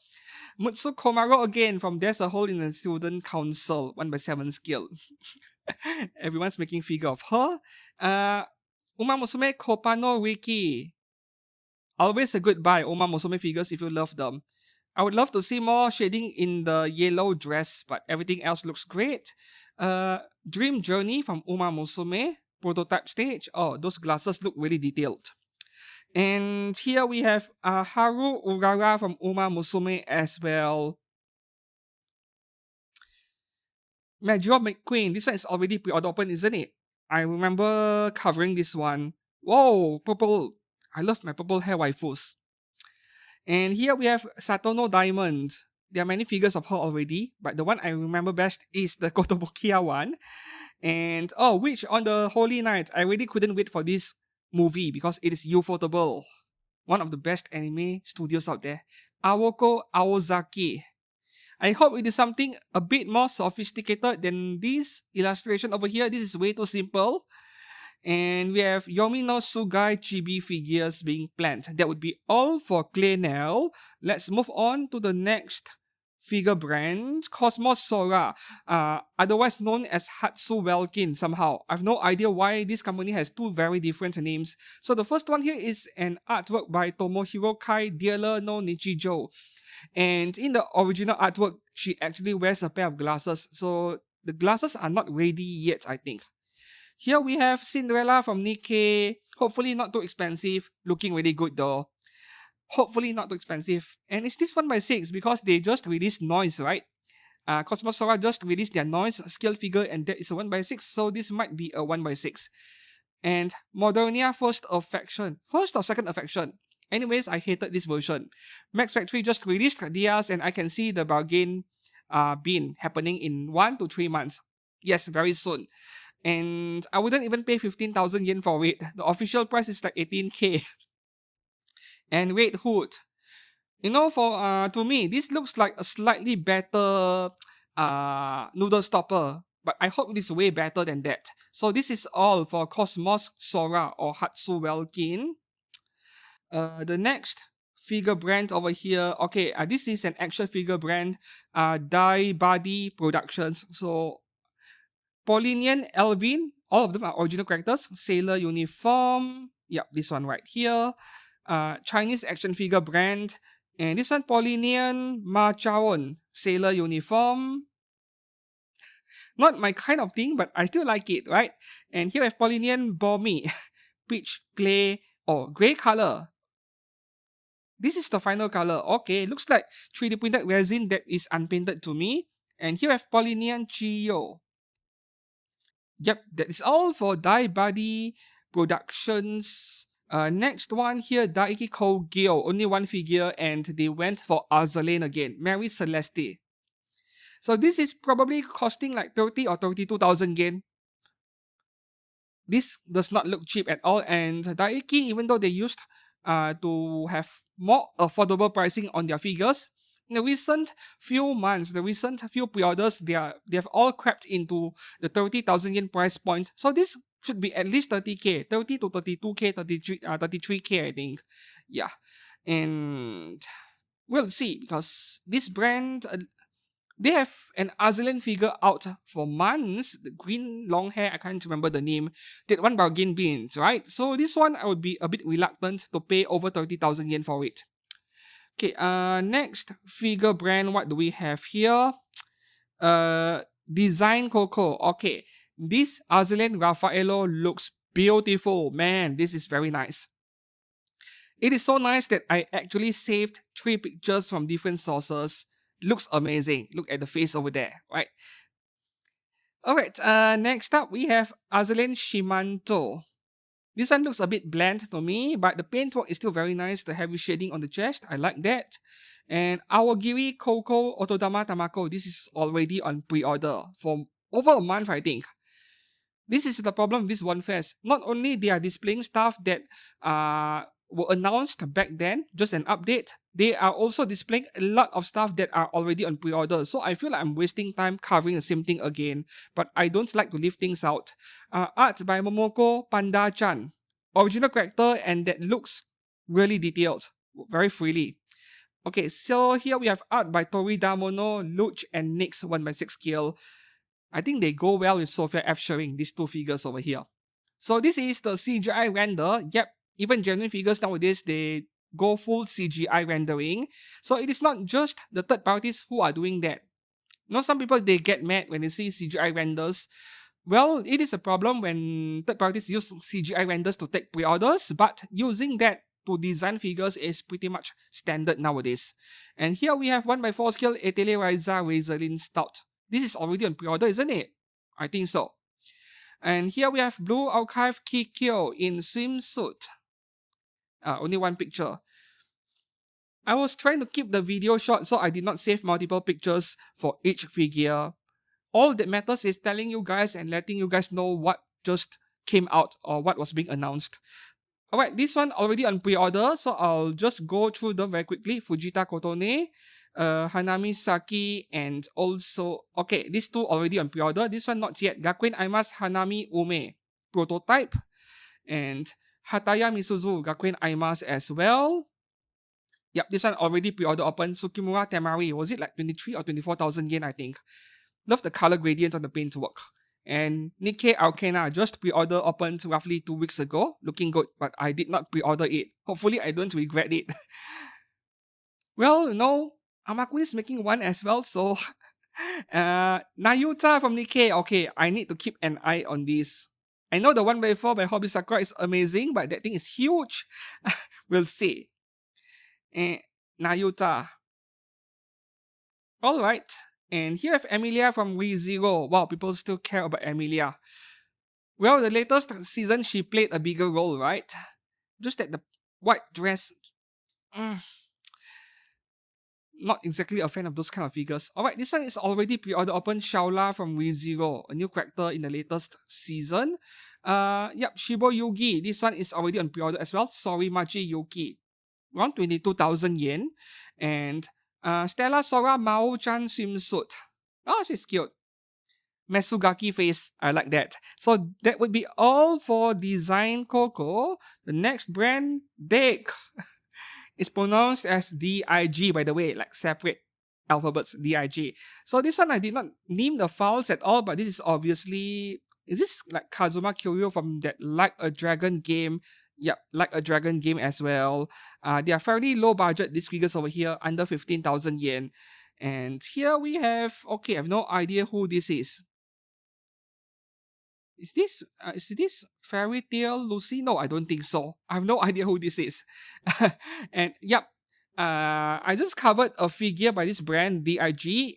Speaker 1: Mutsu Komaro again from There's a Hole in the Student Council, 1/7 skill. Everyone's making figure of her. Uma Musume Kopano Riki. Always a good buy, Uma Musume figures if you love them. I would love to see more shading in the yellow dress, but everything else looks great. Dream Journey from Uma Musume, prototype stage. Oh, those glasses look really detailed. And here we have Haru Urara from Uma Musume as well. Major McQueen, this one is already pre-order open, isn't it? I remember covering this one. Whoa, purple. I love my purple hair waifus. And here we have Satono Diamond. There are many figures of her already, but the one I remember best is the Kotobukiya one. And which on the Holy Night, I really couldn't wait for this movie because it is Ufotable. One of the best anime studios out there. Aoko Aozaki. I hope it is something a bit more sophisticated than this illustration over here. This is way too simple. And we have Yomi no Sugai chibi figures being planned. That would be all for Clay now. Let's move on to the next figure brand, Cosmos Sora, otherwise known as Hatsu Welkin somehow. I have no idea why this company has two very different names. So the first one here is an artwork by Tomohiro Kai Dealer no Nichijo. And in the original artwork, she actually wears a pair of glasses. So the glasses are not ready yet, I think. Here we have Cinderella from Nikke. Hopefully not too expensive. Looking really good though. Hopefully not too expensive. And it's this 1/6 because they just released Noise, right? Cosmos Sora just released their Noise scale figure and that is a 1/6. So this might be a 1/6. And Modernia First or Second Affection. Anyways, I hated this version. Max Factory just released Diaz and I can see the bargain bin happening in 1 to 3 months. Yes, very soon. And I wouldn't even pay 15,000 yen for it. The official price is like 18k. And Red Hood. You know, to me, this looks like a slightly better noodle stopper. But I hope it is way better than that. So this is all for Cosmos Sora or Hatsu Welkin. The next figure brand over here. Okay, this is an action figure brand. Dai Body Productions. So Paulinian, Elvin, all of them are original characters. Sailor uniform. Yep, this one right here. Chinese action figure brand. And this one, Paulinian Ma Chaon, Sailor uniform. Not my kind of thing, but I still like it, right? And here we have Paulinian Bomi, peach, clay, or grey color. This is the final color. Okay, looks like 3D printed resin that is unpainted to me. And here we have Paulinian Chiyo. Yep, that is all for Dai Body Productions. Next one here, Daiki Kogyo. Only one figure and they went for Azur again. Mary Celeste. So this is probably costing like 30 or 32,000 yen. This does not look cheap at all. And Daiki, even though they used to have more affordable pricing on their figures, in the recent few months, the recent few pre-orders, they have all crept into the 30,000 yen price point. So this should be at least 30k, 30 to 32k, 33k, I think. Yeah. And we'll see because this brand, they have an Azur figure out for months. The green long hair, I can't remember the name. That one bargain bins, right? So this one, I would be a bit reluctant to pay over 30,000 yen for it. Okay, next figure brand, what do we have here? Design Coco. Okay, this Azur Raffaello looks beautiful. Man, this is very nice. It is so nice that I actually saved 3 pictures from different sources. Looks amazing. Look at the face over there, right? Alright, next up we have Azulin Shimanto. This one looks a bit bland to me, but the paintwork is still very nice. The heavy shading on the chest, I like that. And Awagiri Koko Otodama Tamako, this is already on pre-order for over a month, I think. This is the problem with this Wonfes. Not only they are displaying stuff that were announced back then, just an update, they are also displaying a lot of stuff that are already on pre-order. So I feel like I'm wasting time covering the same thing again, but I don't like to leave things out. Art by Momoko Panda-chan. Original character, and that looks really detailed, very freely. Okay, so here we have art by Tori Damono, Luch, and Nyx 1/6 scale. I think they go well with Sophia F. sharing these two figures over here. So this is the CGI render. Yep, even genuine figures nowadays, they go full CGI rendering. So it is not just the third parties who are doing that. Some people, they get mad when they see CGI renders. Well, it is a problem when third parties use CGI renders to take pre-orders, but using that to design figures is pretty much standard nowadays. And here we have 1/4 scale Atelier Ryza Razorine Stout. This is already on pre-order, isn't it? I think so. And here we have Blue Archive Kikyo in swimsuit. Only one picture. I was trying to keep the video short, so I did not save multiple pictures for each figure. All that matters is telling you guys and letting you guys know what just came out or what was being announced. Alright, this one already on pre-order, so I'll just go through them very quickly. Fujita Kotone, Hanami Saki, and also, okay, these two already on pre-order. This one not yet. Gakuen Aimas Hanami Ume, prototype. And Hataya Misuzu, Gakuen Aimas as well. Yep, this one already pre-order open. Tsukimura Temari, was it like 23 or 24,000 yen, I think. Love the color gradient on the paintwork. And Nikke Arcana just pre-order opened roughly 2 weeks ago. Looking good, but I did not pre-order it. Hopefully I don't regret it. Well, Amakuni is making one as well, so Nayuta from Nikke. Okay, I need to keep an eye on this. I know the 1/4 by Hobby Sakura is amazing, but that thing is huge. We'll see. Nayuta. Alright. And here I have Emilia from ReZero. Wow, people still care about Emilia. Well, the latest season, she played a bigger role, right? Just that the white dress... not exactly a fan of those kind of figures. Alright, this one is already pre-order open. Shaola from ReZero, a new character in the latest season. Yep, Shibo Yugi. This one is already on pre-order as well. Sorimachi Yuki. Around 22,000 yen. And Stella Sora Mao-chan swimsuit. Oh, she's cute. Mesugaki face. I like that. So that would be all for Design Coco. The next brand, Dig. It's pronounced as D-I-G, by the way, like separate alphabets, D-I-G. So this one, I did not name the files at all, but this is obviously... Is this like Kazuma Kyoryo from that Like a Dragon game? Yep, Like a Dragon game as well. They are fairly low budget, these figures over here, under 15,000 yen. And here we have... Okay, I have no idea who this is. Is this Fairy Tale Lucy? No, I don't think so. I have no idea who this is. And yep, I just covered a figure by this brand, DIG,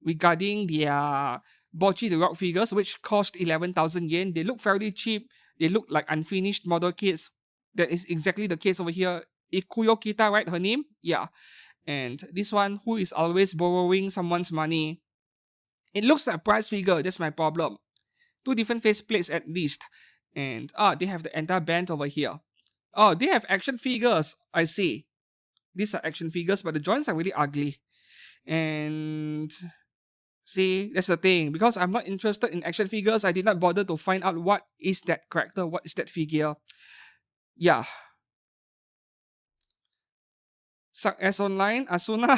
Speaker 1: regarding their Bocchi the Rock figures, which cost 11,000 yen. They look fairly cheap. They look like unfinished model kits. That is exactly the case over here. Ikuyo Kita, right? Her name? Yeah. And this one, who is always borrowing someone's money. It looks like a prize figure. That's my problem. 2 different faceplates at least. And they have the entire band over here. Oh, they have action figures. I see. These are action figures, but the joints are really ugly. And see, that's the thing. Because I'm not interested in action figures, I did not bother to find out what is that character, what is that figure. Yeah. Suck S Online, Asuna.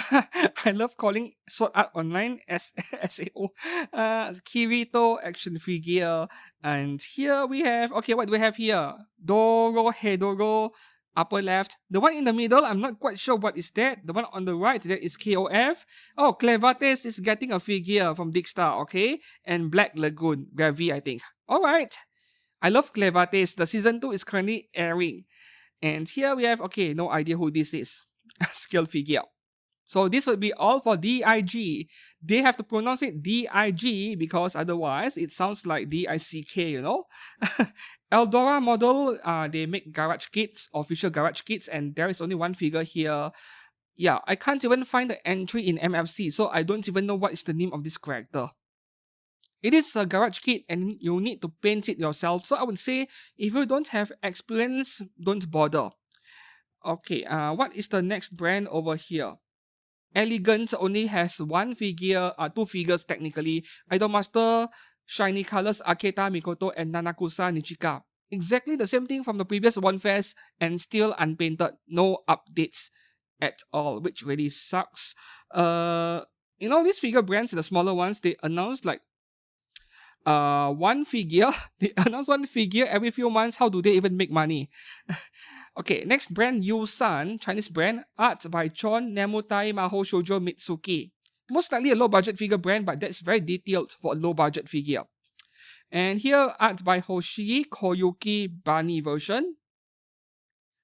Speaker 1: I love calling Sword Art Online SAO. Kirito action figure. And here we have, okay, what do we have here? Doro Hedoro, upper left. The one in the middle, I'm not quite sure what is that. The one on the right, that is KOF. Oh, Clevates is getting a figure from Digstar, okay? And Black Lagoon, Gravi, I think. Alright. I love Clevates. The season 2 is currently airing. And here we have, okay, no idea who this is. Scale figure. So this would be all for DIG. They have to pronounce it DIG because otherwise it sounds like DICK, you know. Eldora model, they make garage kits, official garage kits, and there is only one figure here. Yeah, I can't even find the entry in MFC, so I don't even know what is the name of this character. It is a garage kit and you need to paint it yourself. So I would say if you don't have experience, don't bother. Okay, what is the next brand over here? Elegant only has one figure, two figures technically. Idolmaster, Shiny Colors, Aketa, Mikoto, and Nanakusa Nichika. Exactly the same thing from the previous Wonfes and still unpainted. No updates at all, which really sucks. You know, these figure brands, the smaller ones, they announce like one figure. They announce one figure every few months. How do they even make money? Okay, next brand, Yusan, Chinese brand, art by Chon Nemutai Maho Shoujo Mitsuki. Most likely a low budget figure brand, but that's very detailed for a low budget figure. And here, art by Hoshi Koyuki Bani version.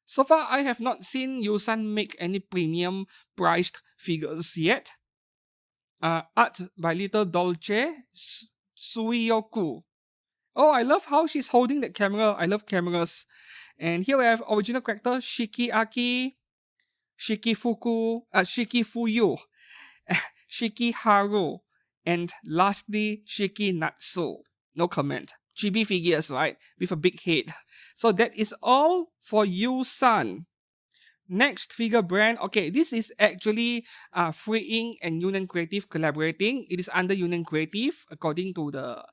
Speaker 1: So far, I have not seen Yusan make any premium priced figures yet. Art by Little Dolce Suiyoku. Oh, I love how she's holding that camera. I love cameras. And here we have original character Shikiaki, Shikifuku, Shikifuyu, Shikiharu, and lastly Shikinatsu. No comment. Chibi figures, right? With a big head. So that is all for Yusan. Next figure brand, okay, this is actually Free Ink and Union Creative collaborating. It is under Union Creative according to the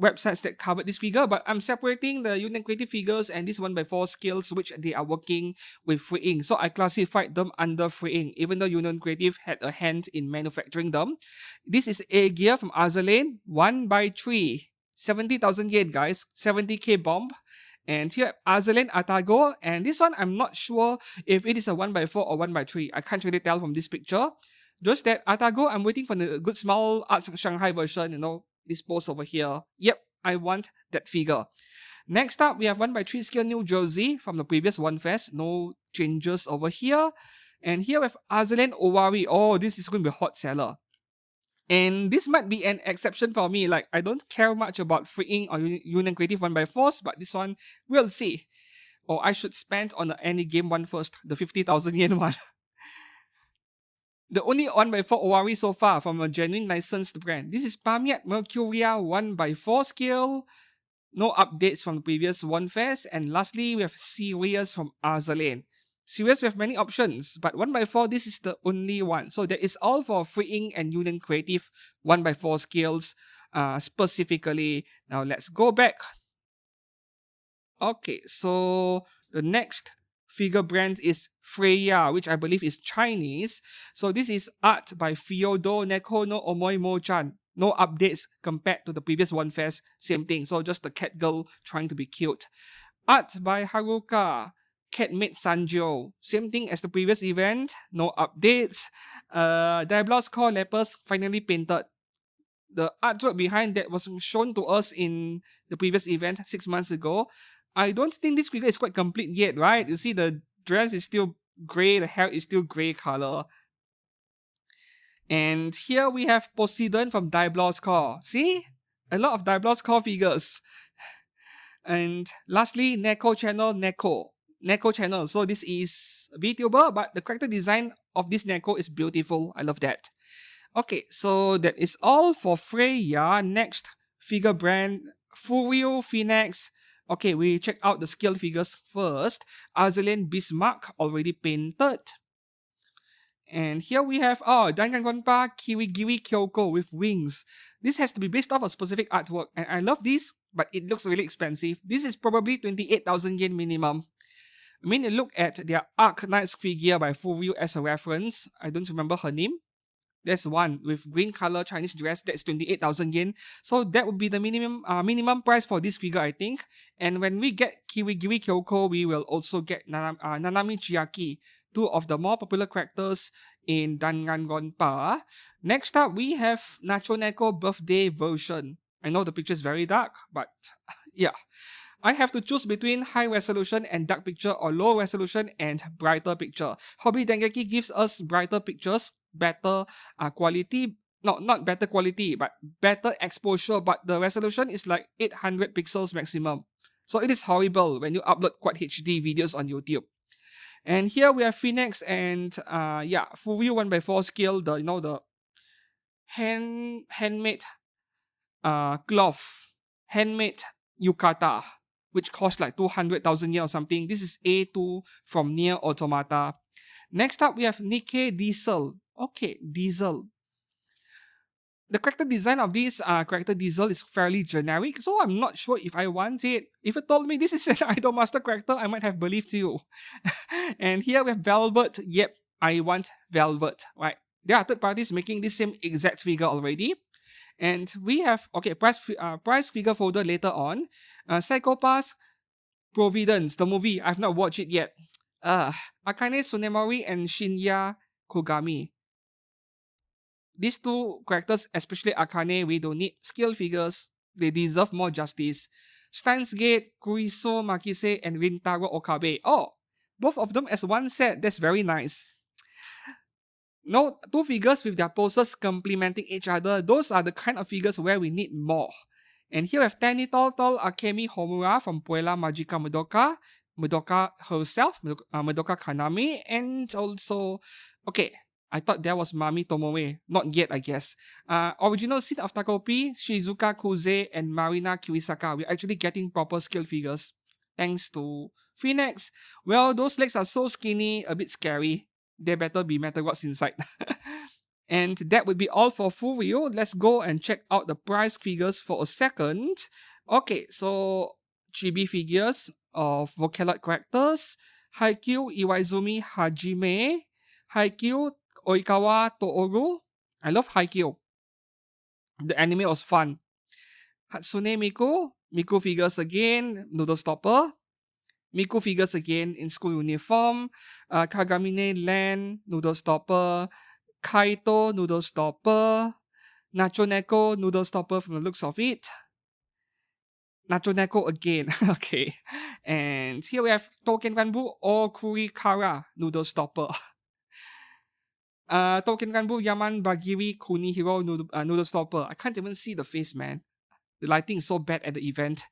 Speaker 1: websites that covered this figure, but I'm separating the Union Creative figures and this 1x4 scales which they are working with Free Ink. So I classified them under Free Ink, even though Union Creative had a hand in manufacturing them. This is a gear from Azur 1x3. 70,000 yen, guys. 70k bomb. And here, Azur Atago. And this one, I'm not sure if it is a 1x4 or 1x3. I can't really tell from this picture. Just that Atago, I'm waiting for the Good Smile Arts Shanghai version, you know, this post over here. Yep, I want that figure. Next up, we have 1x3 scale New Jersey from the previous Wonfes. No changes over here. And here we have Azur Owari. Oh, this is going to be a hot seller. And this might be an exception for me. Like, I don't care much about Free Ink or Union Creative 1x4s, but this one, we'll see. Or I should spend on the any game one first, the 50,000 yen one. The only 1x4 Owari so far from a genuine licensed brand. This is Pamiat Mercuria 1x4 scale. No updates from the previous Wonfes. And lastly, we have Sirius from Azur. Sirius, we have many options, but 1x4, this is the only one. So that is all for Free Ink and Union Creative 1x4 scales specifically. Now let's go back. Okay, so the next figure brand is Freya, which I believe is Chinese. So this is art by Fyodo Neko no Omoi Mo-chan. No updates compared to the previous Wonfes. Same thing. So just the cat girl trying to be cute. Art by Haruka. Catmate Sanjo. Same thing as the previous event. No updates. Daiblos Core lepers finally painted. The artwork behind that was shown to us in the previous event 6 months ago. I don't think this figure is quite complete yet, right? You see the dress is still grey, the hair is still grey color. And here we have Poseidon from Daiblos Core. See? A lot of Daiblos Core figures. And lastly, Neko channel Neko channel. So this is a VTuber, but the character design of this Neko is beautiful. I love that. Okay, so that is all for Freya. Next figure brand, Furio Phoenix. Okay, we check out the scale figures first. Azur Bismarck already painted. And here we have, Danganronpa Kirigiri Kyoko with wings. This has to be based off a specific artwork, and I love this, but it looks really expensive. This is probably 28,000 yen minimum. I mean, look at their Arc Knights figure by Furio as a reference. I don't remember her name. There's one with green color Chinese dress. That's 28,000 yen. So that would be the minimum price for this figure, I think. And when we get Kirigiri Kyoko, we will also get Nanami Chiaki, two of the more popular characters in Danganronpa. Next up, we have Nacho Neko birthday version. I know the picture is very dark, but yeah. I have to choose between high resolution and dark picture or low resolution and brighter picture. Hobby Dengeki gives us brighter pictures, better quality. No, not better quality, but better exposure. But the resolution is like 800 pixels maximum. So it is horrible when you upload quad HD videos on YouTube. And here we have Phoenix and full view 1:4 scale. The handmade cloth, handmade yukata, which cost like 200,000 yen or something. This is A2 from Nier Automata. Next up, we have Nikke Diesel. Okay, Diesel. The character design of this character Diesel is fairly generic, so I'm not sure if I want it. If you told me this is an Idol Master character, I might have believed you. And here we have Velvet. Yep, I want Velvet, right? There are third parties making this same exact figure already. And we have, okay, price figure folder later on. Psychopath Providence, the movie. I've not watched it yet. Akane Tsunemori and Shinya Kogami. These two characters, especially Akane, we don't need skill figures. They deserve more justice. Steins Gate, Kuriso Makise, and Rintaro Okabe. Oh, both of them as one set. That's very nice. No, two figures with their poses complementing each other. Those are the kind of figures where we need more. And here we have Tenitol Akemi Homura from Puella Magica Madoka, Madoka herself, Madoka Kanami, and also, okay, I thought that was Mami Tomoe. Not yet, I guess. Original Seed of Takopi, Shizuka Kuze, and Marina Kirisaka. We're actually getting proper scale figures. Thanks to Phoenix. Well, those legs are so skinny, a bit scary. There better be metal rods inside. And that would be all for full review. Let's go and check out the price figures for a second. Okay, so chibi figures of Vocaloid characters. Haikyuu Iwaizumi Hajime. Haikyuu Oikawa Tooru. I love Haikyuu. The anime was fun. Hatsune Miku. Miku figures again. Noodle Stopper. Miku figures again in school uniform. Kagamine Land, Noodle Stopper. Kaito, Noodle Stopper. Nacho Neko, Noodle Stopper from the looks of it. Nacho Neko again. Okay. And here we have Token Ranbu Okurikara, Noodle Stopper. Token Ranbu Yaman Bagiri Kunihiro Noodle Stopper. I can't even see the face, man. The lighting is so bad at the event.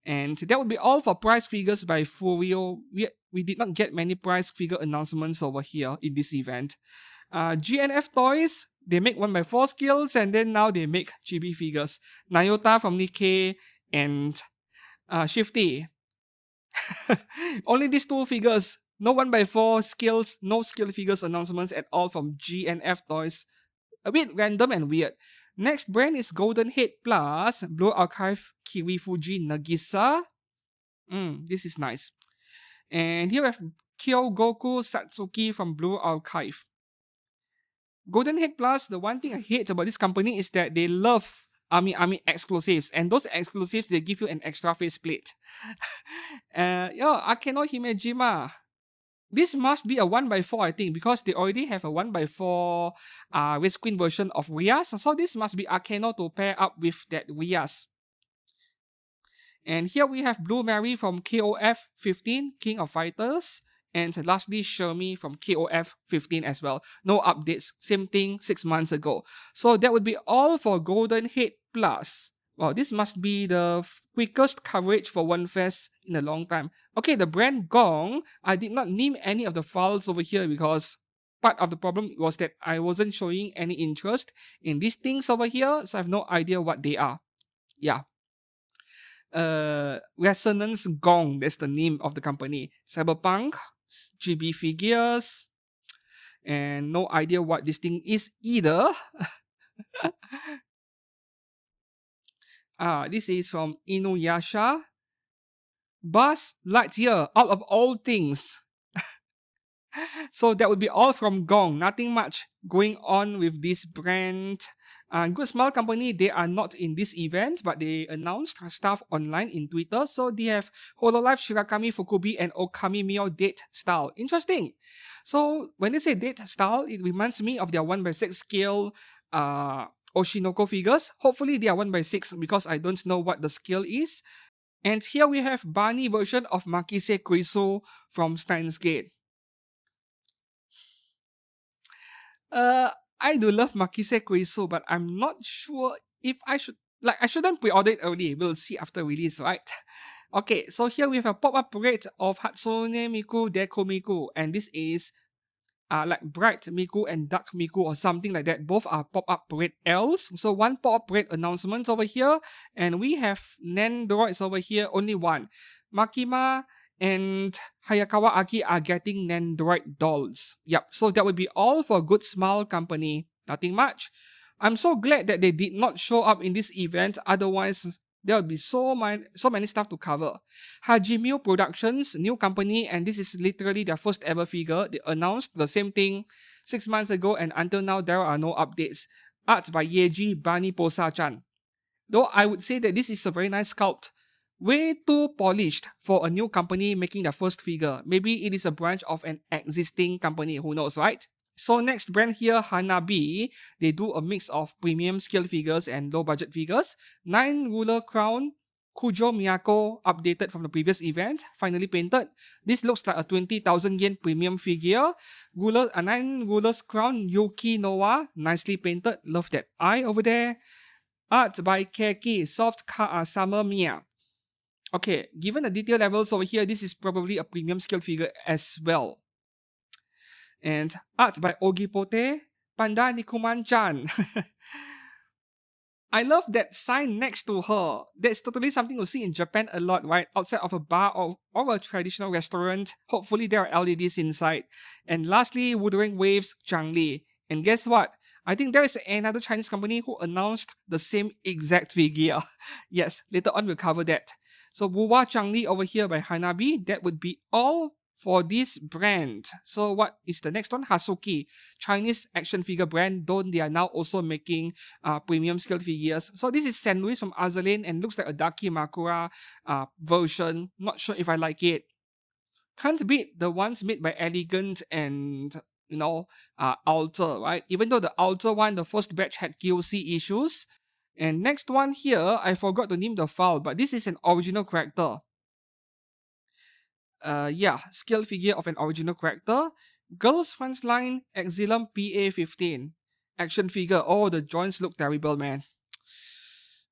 Speaker 1: And that would be all for price figures by Furio. We did not get many price figure announcements over here in this event. GNF Toys, they make 1:4 skills, and then now they make chibi figures. Nayota from Nikke and Shifty. Only these two figures. No 1:4 skills, no skill figures announcements at all from GNF Toys. A bit random and weird. Next brand is Golden Head Plus, Blue Archive Kirifuji Nagisa. This is nice. And here we have Kyogoku Satsuki from Blue Archive. Golden Head Plus, the one thing I hate about this company is that they love Army exclusives. And those exclusives, they give you an extra faceplate. Akeno Himejima. This must be a 1:4, I think, because they already have a 1:4 Race Queen version of Rias. So this must be Akeno to pair up with that Rias. And here we have Blue Mary from KOF 15, King of Fighters. And lastly, Shermie from KOF 15 as well. No updates, same thing 6 months ago. So that would be all for Golden Head Plus. Wow, this must be the quickest coverage for Wonfes in a long time. Okay, the brand Gong, I did not name any of the files over here because part of the problem was that I wasn't showing any interest in these things over here, so I have no idea what they are. Yeah. Resonance Gong, that's the name of the company. Cyberpunk, GB figures, and no idea what this thing is either. This is from Inuyasha. Buzz Lightyear, out of all things. So that would be all from Gong. Nothing much going on with this brand. Good Smile Company, they are not in this event, but they announced stuff online in Twitter. So they have Hololive Shirakami Fukubi and Okami Mio Date Style. Interesting. So when they say Date Style, it reminds me of their 1:6 scale Oshinoko figures. Hopefully they are 1:6 because I don't know what the scale is. And here we have Barney version of Makise Kuisu from Steins Gate. Uh, I do love Makise Kuisu, but I'm not sure if I should, I shouldn't pre-order it early. We'll see after release, right? Okay, so here we have a pop-up parade of Hatsune Miku Deku Miku, and this is like Bright Miku and Dark Miku or something like that. Both are pop-up parade Ls. So one pop-up parade announcement over here, and we have Nendoroids over here, only one. Makima and Hayakawa Aki are getting Nendoroid dolls. Yep, so that would be all for Good Smile Company. Nothing much. I'm so glad that they did not show up in this event, otherwise there would be so many stuff to cover. Hajimyu Productions, new company, and this is literally their first ever figure. They announced the same thing 6 months ago, and until now there are no updates. Art by Yeji Bani Posa-chan. Though I would say that this is a very nice sculpt. Way too polished for a new company making their first figure. Maybe it is a branch of an existing company, who knows, right? So next brand here, Hanabi, they do a mix of premium scale figures and low budget figures. 9 ruler crown, Kujo Miyako, updated from the previous event, finally painted. This looks like a 20,000 yen premium figure. 9 rulers crown, Yuki Noa, nicely painted. Love that eye over there. Art by Keki, Summer Mia. Okay, given the detail levels over here, this is probably a premium scale figure as well. And art by Ogipote, Panda Nikuman-chan. I love that sign next to her. That's totally something you see in Japan a lot, right? Outside of a bar or a traditional restaurant. Hopefully there are LEDs inside. And lastly, Wuthering Waves, Changli. And guess what? I think there is another Chinese company who announced the same exact figure. Yes, later on we'll cover that. So Wuwa Changli over here by Hanabi, that would be all for this brand. So what is the next one? Hasuki, Chinese action figure brand, though they are now also making premium scale figures. So this is San Luis from Azalane and looks like a Daki Makura version. Not sure if I like it. Can't beat the ones made by Elegant and Alter, right? Even though the Alter one, the first batch had QC issues. And next one here, I forgot to name the file, but this is an original character. Scale figure of an original character. Girls Fans Line Exilum PA15. Action figure. Oh, the joints look terrible, man.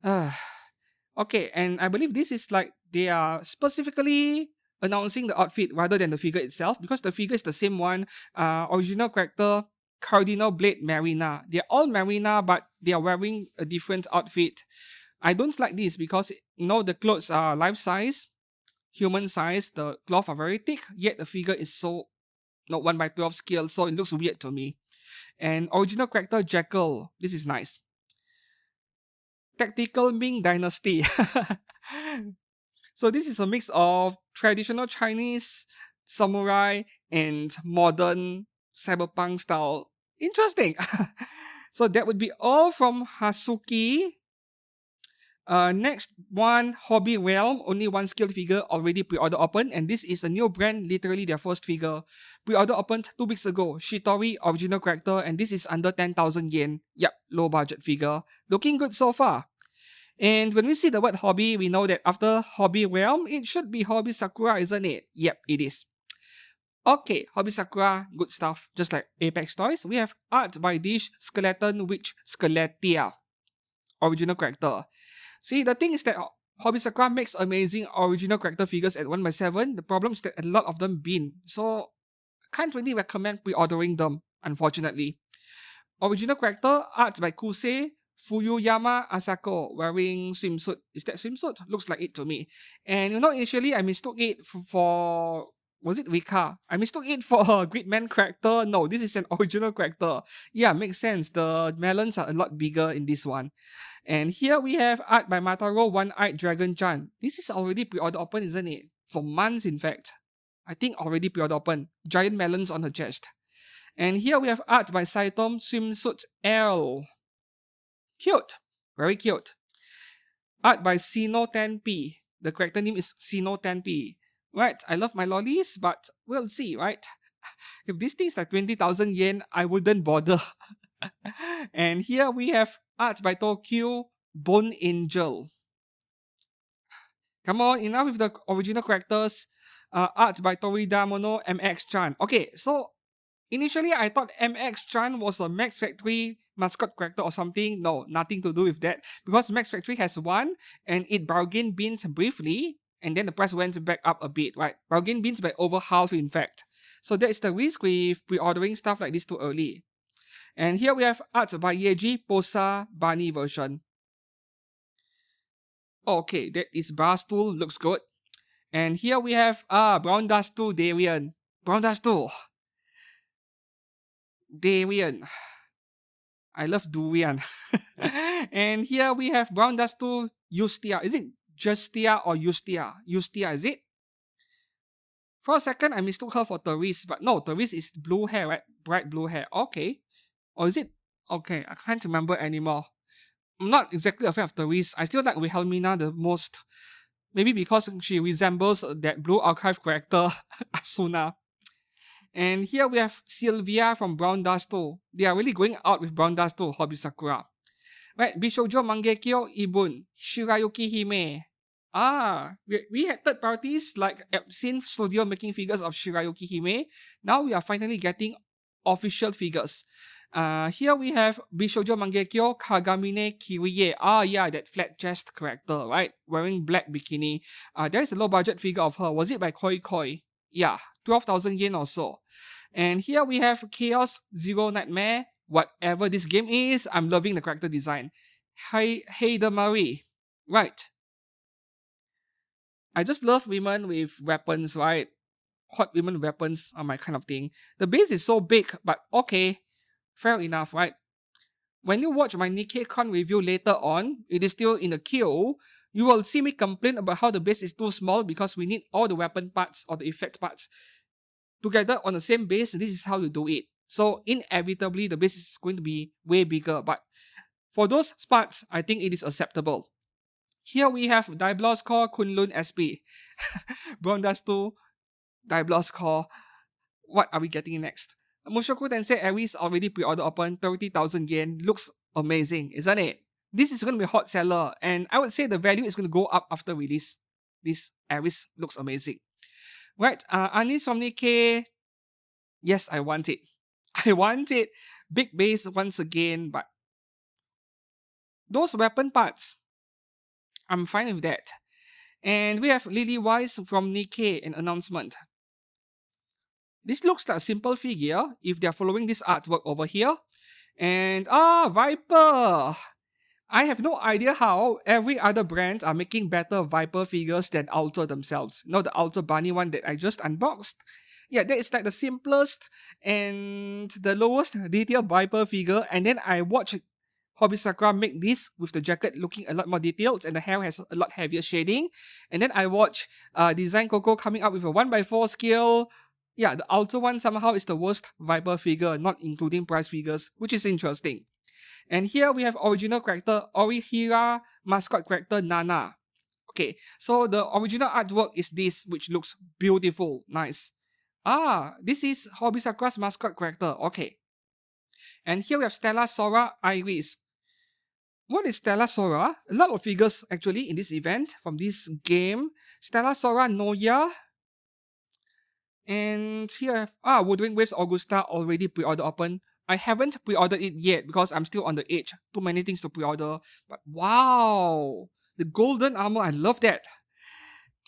Speaker 1: Okay, and I believe this is like they are specifically announcing the outfit rather than the figure itself, because the figure is the same one. Original character Cardinal Blade Marina. They're all Marina, but they are wearing a different outfit. I don't like this because the clothes are life size, human size. The cloth are very thick, yet the figure is so not 1/12 scale, so it looks weird to me. And original character Jackal. This is nice. Tactical Ming Dynasty. So this is a mix of traditional Chinese, samurai, and modern cyberpunk style. Interesting. So that would be all from Hasuki. Next one, Hobby Realm, only one scale figure already pre-order open, and this is a new brand, literally their first figure. Pre-order opened 2 weeks ago. Shitori, original character, and this is under 10,000 yen. Yep, low budget figure. Looking good so far. And when we see the word hobby, we know that after Hobby Realm, it should be Hobby Sakura, isn't it? Yep, it is. Okay, Hobby Sakura, good stuff. Just like Apex Toys, we have art by Dish Skeleton Witch Skeletia. Original character. See, the thing is that Hobby Sakura makes amazing original character figures at 1/7. The problem is that a lot of them bin. So, I can't really recommend pre-ordering them, unfortunately. Original character, art by Kusei Fuyuyama Asako, wearing swimsuit. Is that swimsuit? Looks like it to me. And initially I mistook it for... Was it Rika? I mistook it for a Gridman character. No, this is an original character. Yeah, makes sense. The melons are a lot bigger in this one. And here we have art by Mataro One-Eyed Dragon-chan. This is already pre-order open, isn't it? For months, in fact. I think already pre-order open. Giant melons on her chest. And here we have art by Saitom Swimsuit L. Cute. Very cute. Art by Sino 10P. The character name is Sino 10P. Right, I love my lollies, but we'll see, right? If this thing is like 20,000 yen, I wouldn't bother. And here we have art by Tokyo Bone Angel. Come on, enough with the original characters. Art by Torida Mono MX Chan. Okay, so initially I thought MX Chan was a Max Factory mascot character or something. No, nothing to do with that. Because Max Factory has one and it bargain bins briefly and then the price went back up a bit, right? Bargain bins by over half in fact. So that's the risk with pre-ordering stuff like this too early. And here we have art by Yeji Posa Bunny version. Okay, that is Brass Tool, looks good. And here we have Brown Dust 2 Darian. Brown Dust 2. Darian. I love durian. And here we have Brown Dust 2 Justia. Is it Justia or Justia? Justia, is it? For a second, I mistook her for Therese, but no, Therese is blue hair, right? Bright blue hair. Okay. Or is it? Okay, I can't remember anymore. I'm not exactly a fan of Therese. I still like Wilhelmina the most. Maybe because she resembles that Blue Archive character, Asuna. And here we have Sylvia from Brown Dust 2. They are really going out with Brown Dust 2, Hobby Sakura. Right, Bishoujo Mangekyo Ibun, Shirayuki Hime. We had third parties like Epson Studio making figures of Shirayuki Hime. Now we are finally getting official figures. Here we have Bishoujo Mangekyo Kagamine Kirie. Yeah, that flat chest character, right? Wearing black bikini. There is a low budget figure of her. Was it by Koi Koi? Yeah, 12,000 yen or so. And here we have Chaos Zero Nightmare. Whatever this game is, I'm loving the character design. Hey Marie. Right. I just love women with weapons, right? Hot women weapons are my kind of thing. The base is so big, but okay. Fair enough, right? When you watch my Nikke Con review later on, it is still in the queue, you will see me complain about how the base is too small because we need all the weapon parts or the effect parts together on the same base. This is how you do it. So inevitably, the base is going to be way bigger. But for those parts, I think it is acceptable. Here we have Daiblos Core Kunlun SP. Brown Dust 2, Daiblos Core. What are we getting next? Mushoku Tensei Aries already pre-order open, 30,000 yen. Looks amazing, isn't it? This is going to be a hot seller, and I would say the value is going to go up after release. This Aries looks amazing. Right, Anis from Nikke. Yes, I want it. I want it. Big base once again, but those weapon parts, I'm fine with that. And we have Lily Wise from Nikke, an announcement. This looks like a simple figure if they're following this artwork over here. And Viper! I have no idea how every other brand are making better Viper figures than Alter themselves. You know, the Alter Bunny one that I just unboxed? Yeah, that is like the simplest and the lowest detail Viper figure. And then I watch Hobby Sakura make this with the jacket looking a lot more detailed and the hair has a lot heavier shading. And then I watch Design Coco coming up with a 1x4 scale. Yeah, the Alter one somehow is the worst Viper figure, not including price figures, which is interesting. And here we have original character Orihira mascot character Nana. Okay, so the original artwork is this, which looks beautiful, nice. This is Hobby Sakura's mascot character. Okay. And here we have Stella Sora Iris. What is Stella Sora? A lot of figures actually in this event from this game. Stella Sora Noya. And here I have Wuthering Waves Augusta already pre-order open. I haven't pre-ordered it yet because I'm still on the edge. Too many things to pre-order. But wow! The golden armor, I love that.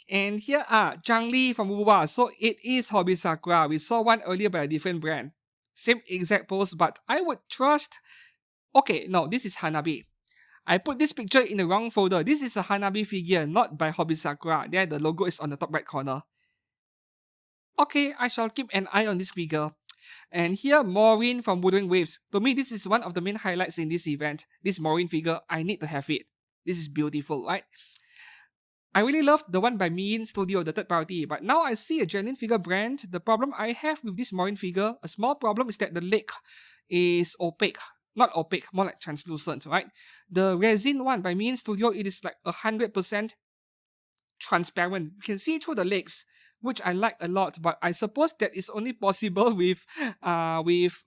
Speaker 1: And here Zhang Li from Wuwa. So it is Hobby Sakura. We saw one earlier by a different brand. Same exact pose, but I would trust... Okay, no, this is Hanabi. I put this picture in the wrong folder. This is a Hanabi figure, not by Hobby Sakura. There, the logo is on the top right corner. Okay, I shall keep an eye on this figure. And here, Maureen from Wuthering Waves. To me, this is one of the main highlights in this event. This Maureen figure, I need to have it. This is beautiful, right? I really loved the one by Miin Studio, the third party, but now I see a genuine figure brand. The problem I have with this Maureen figure, a small problem, is that the leg is opaque. Not opaque, more like translucent, right? The resin one by Miin Studio, it is like 100% transparent. You can see through the legs, which I like a lot, but I suppose that is only possible with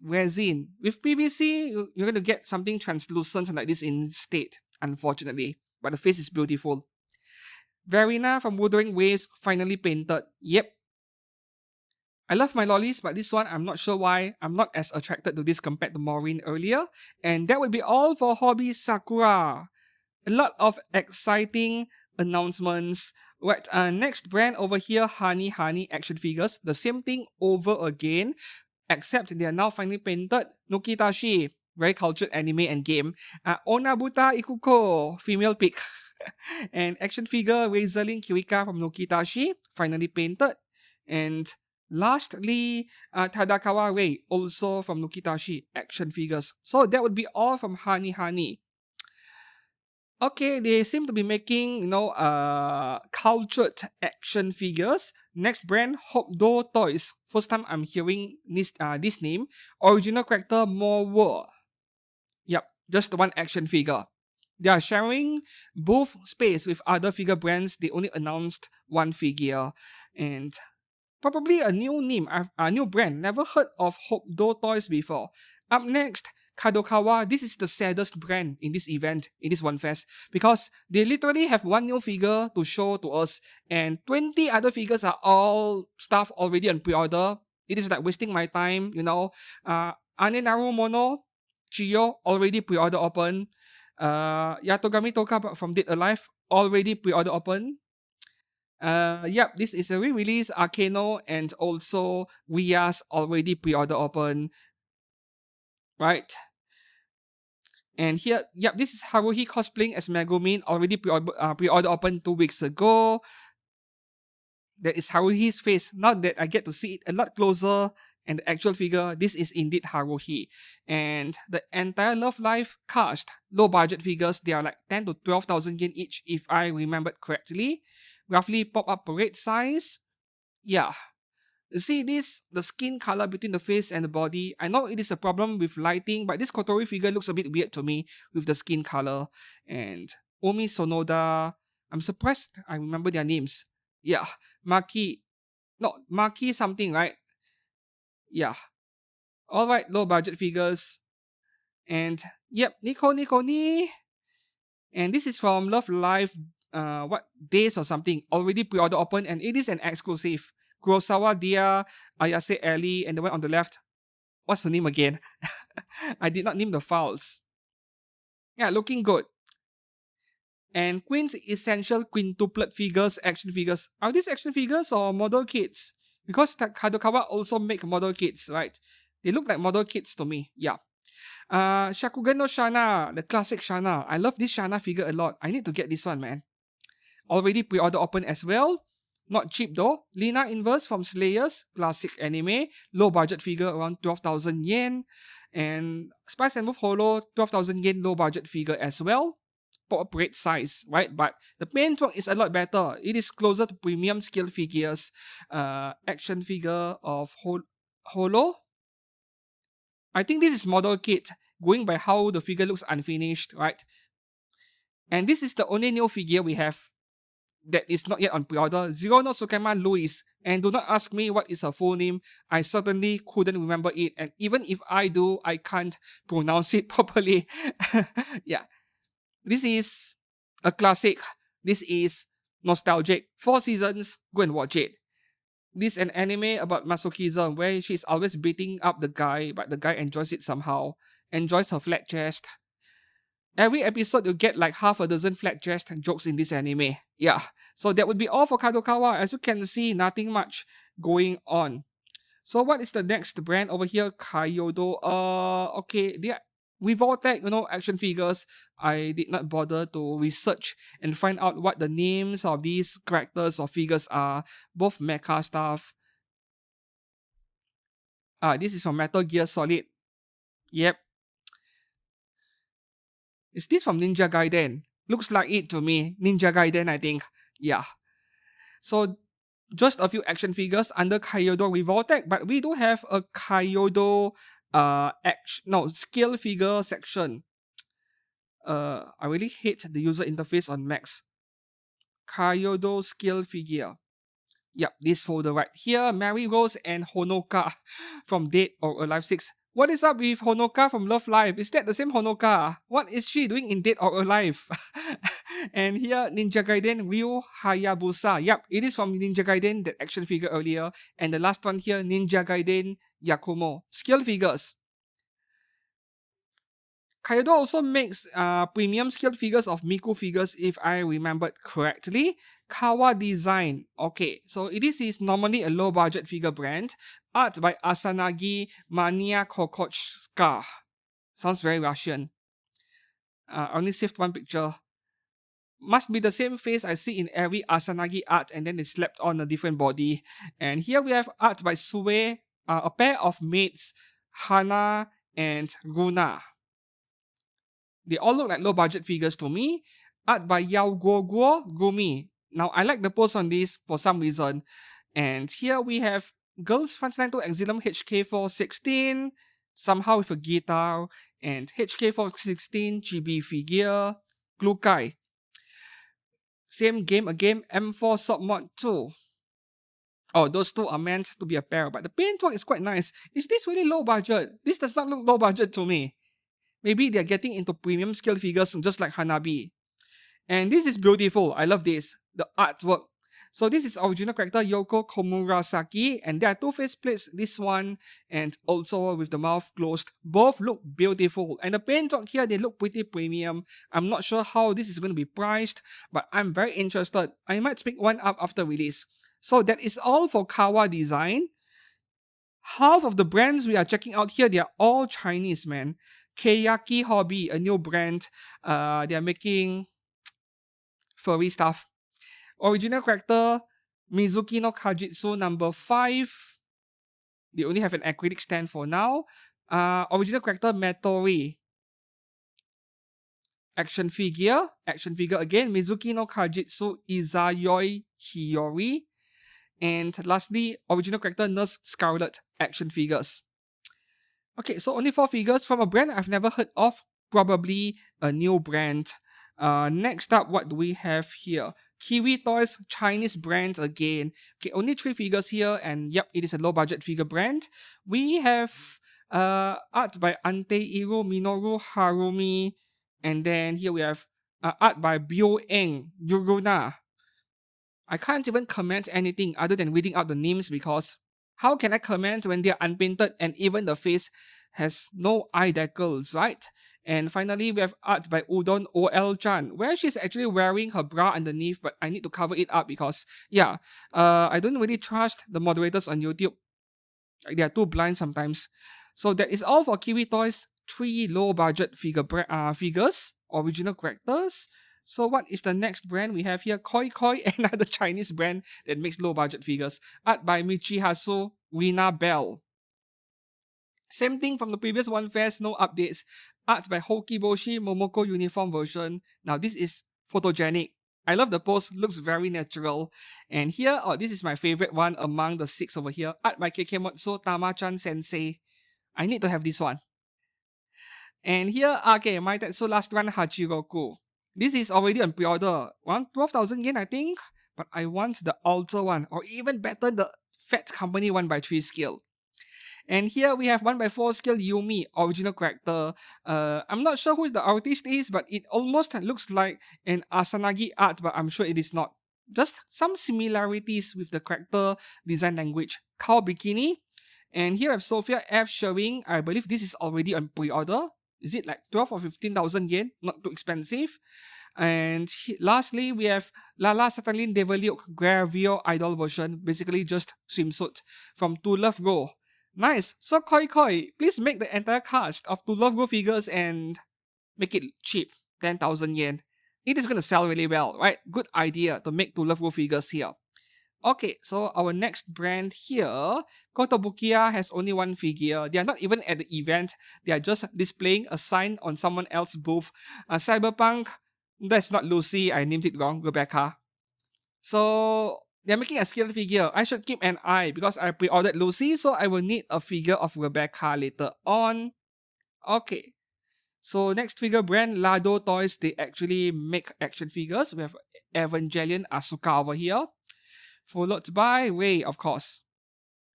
Speaker 1: resin. With PVC, you're going to get something translucent like this instead, unfortunately. But the face is beautiful. Verena from Wuthering Waves finally painted. Yep. I love my lollies, but this one I'm not sure why I'm not as attracted to this compared to Maureen earlier. And that would be all for Hobby Sakura. A lot of exciting announcements. Right, next brand over here, Honey Honey action figures. The same thing over again, except they are now finally painted. Nokitashi, very cultured anime and game. Onabuta Ikuko, female pick. And action figure Razorling Kirika from Nokitashi, finally painted. And lastly, Tadakawa Rei, also from Nokitashi, action figures. So that would be all from Honey Honey. Okay, they seem to be making, cultured action figures. Next brand, Hopdo Toys. First time I'm hearing this name. Original character More. Yep, just one action figure. They are sharing booth space with other figure brands. They only announced one figure. And probably a new name, a new brand. Never heard of Hopdo Toys before. Up next, Kadokawa. This is the saddest brand in this event, in this Wonfes, because they literally have one new figure to show to us, and 20 other figures are all stuff already on pre-order. It is like wasting my time, Anenaru Mono, Chiyo, already pre-order open. Yatogami Toka from Dead Alive, already pre-order open. Yep, this is a re-release. Arcano and also Rias already pre-order open. Right? And here, yep, this is Haruhi cosplaying as Megumin, already pre-order open 2 weeks ago. That is Haruhi's face. Now that I get to see it a lot closer and the actual figure, this is indeed Haruhi. And the entire Love Life cast, low budget figures, they are like 10 to 12,000 yen each if I remembered correctly. Roughly pop-up parade size. Yeah. You see this, the skin color between the face and the body. I know it is a problem with lighting, but this Kotori figure looks a bit weird to me with the skin color. And Omi Sonoda, I'm surprised I remember their names. Yeah, Maki something, right? Yeah. Alright, low budget figures. And yep, Nico Ni. And this is from Love Live, days or something. Already pre-order open, and it is an exclusive. Kurosawa Dia, Ayase Ellie, and the one on the left. What's the name again? I did not name the files. Yeah, looking good. And Queen's Essential Quintuplet figures, action figures. Are these action figures or model kits? Because Kadokawa also make model kits, right? They look like model kits to me. Yeah. Shakugan no Shana, the classic Shana. I love this Shana figure a lot. I need to get this one, man. Already pre-order open as well. Not cheap though. Lina Inverse from Slayers, classic anime. Low budget figure around 12,000 yen. And Spice and Wolf Holo, 12,000 yen low budget figure as well. Pop-up rate size, right? But the paintwork is a lot better. It is closer to premium scale figures. Action figure of Holo. I think this is model kit, going by how the figure looks unfinished, right? And this is the only new figure we have that is not yet on pre-order. Zero no Tsukema Louis. And do not ask me what is her full name. I certainly couldn't remember it. And even if I do, I can't pronounce it properly. Yeah. This is a classic. This is nostalgic. 4 seasons. Go and watch it. This is an anime about masochism where she's always beating up the guy, but the guy enjoys it somehow. Enjoys her flat chest. Every episode you get like half a dozen flat chest jokes in this anime. Yeah. So that would be all for Kadokawa. As you can see, nothing much going on. So what is the next brand over here? Kyodo. Okay, they are Revoltech, action figures. I did not bother to research and find out what the names of these characters or figures are. Both mecha stuff. This is from Metal Gear Solid. Yep. Is this from Ninja Gaiden? Looks like it to me. Ninja Gaiden, I think. Yeah. So, just a few action figures under Kyodo Revoltech, but we do have a Kyodo scale figure section. I really hate the user interface on Macs. Kyodo scale figure. Yep, this folder right here. Mary Rose and Honoka from Dead or Alive 6. What is up with Honoka from Love Live? Is that the same Honoka? What is she doing in Dead or Alive? And here, Ninja Gaiden Ryu Hayabusa. Yep, it is from Ninja Gaiden, that action figure earlier. And the last one here, Ninja Gaiden Yakumo. Scale figures. Kaido also makes premium scale figures of Miku figures, if I remembered correctly. Kawa Design. Okay, so this is normally a low budget figure brand. Art by Asanagi Mania Kokochka. Sounds very Russian. I only saved one picture. Must be the same face I see in every Asanagi art, and then they slapped on a different body. And here we have art by Sue, a pair of maids, Hana and Runa. They all look like low budget figures to me. Art by Yao Guo Gumi. Now I like the pose on this for some reason. And here we have Girls Frontline Exilum HK416, somehow with a guitar, and HK416 GB figure, Glukai. Same game again, M4 Sub Mod 2. Oh, those two are meant to be a pair, but the paint work is quite nice. Is this really low budget? This does not look low budget to me. Maybe they're getting into premium scale figures just like Hanabi. And this is beautiful. I love this. The artwork. So this is original character Yoko Komurasaki, and there are two face plates, this one and also with the mouth closed. Both look beautiful, and the paint job here, they look pretty premium. I'm not sure how this is going to be priced, but I'm very interested. I might pick one up after release. So that is all for Kawa Design. Half of the brands we are checking out here, they are all Chinese, man. Keiyaki Hobby, a new brand. They are making furry stuff. Original character Mizuki no Kajitsu number 5. They only have an acrylic stand for now. Original character Metori. Action figure again, Mizuki no Kajitsu Izayoi Hiyori. And lastly, original character Nurse Scarlet action figures. Okay, so only 4 figures from a brand I've never heard of, probably a new brand. Next up, what do we have here? Kiwi Toys, Chinese brand again. Okay, only 3 figures here, and yep, it is a low budget figure brand. We have art by Anteiru Minoru Harumi, and then here we have art by Bio Eng Yuruna. I can't even comment anything other than reading out the names, because how can I comment when they are unpainted and even the face has no eye decals, right? And finally, we have art by Udon OL-chan, where she's actually wearing her bra underneath, but I need to cover it up because, yeah, I don't really trust the moderators on YouTube. They are too blind sometimes. So that is all for Kiwi Toys. 3 low-budget figures, original characters. So what is the next brand we have here? Koi Koi, another Chinese brand that makes low-budget figures. Art by Michihasu Rina Bell. Same thing from the previous Wonfes, no updates. Art by Hokiboshi Momoko uniform version. Now this is photogenic. I love the pose, looks very natural. And here, oh, this is my favorite one among the 6 over here. Art by Kekemotsu Tamachan Sensei. I need to have this one. And here, okay, my Tetsu last run Hachiroku. This is already on pre-order. 12,000 yen, I think. But I want the Ultra one, or even better, the Fat Company 1x3 scale. And here we have 1x4 scale Yumi, original character. I'm not sure who the artist is, but it almost looks like an Asanagi art, but I'm sure it is not. Just some similarities with the character design language. Cow Bikini. And here I have Sophia F. showing. I believe this is already on pre-order. Is it like 12 or 15,000 yen? Not too expensive. And lastly, we have Lala Satalin Devaliuk Gravio Idol version, basically just swimsuit from To Love Go. Nice. So Koi Koi, please make the entire cast of To Love Go figures and make it cheap, 10,000 yen. It is going to sell really well, right? Good idea to make To Love Go figures here. Okay, so our next brand here, Kotobukiya, has only 1 figure. They are not even at the event. They are just displaying a sign on someone else's booth. Cyberpunk, that's not Lucy. I named it wrong, Rebecca. So they're making a scale figure. I should keep an eye because I pre-ordered Lucy, so I will need a figure of Rebecca later on. Okay. So next figure brand, Lado Toys, they actually make action figures. We have Evangelion Asuka over here. Followed by Rei, of course.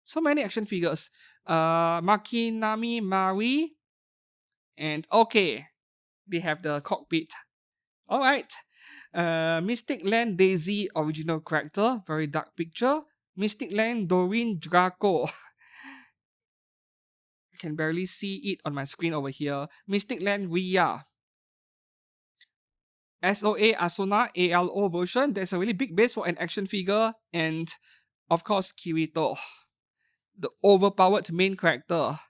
Speaker 1: So many action figures. Makinami Mari. And okay, they have the cockpit. Alright. Mystic Land Daisy original character, very dark picture. Mystic Land Doreen Draco. I can barely see it on my screen over here. Mystic Land Rhea. SOA Asuna ALO version. There's a really big base for an action figure. And of course, Kirito. The overpowered main character.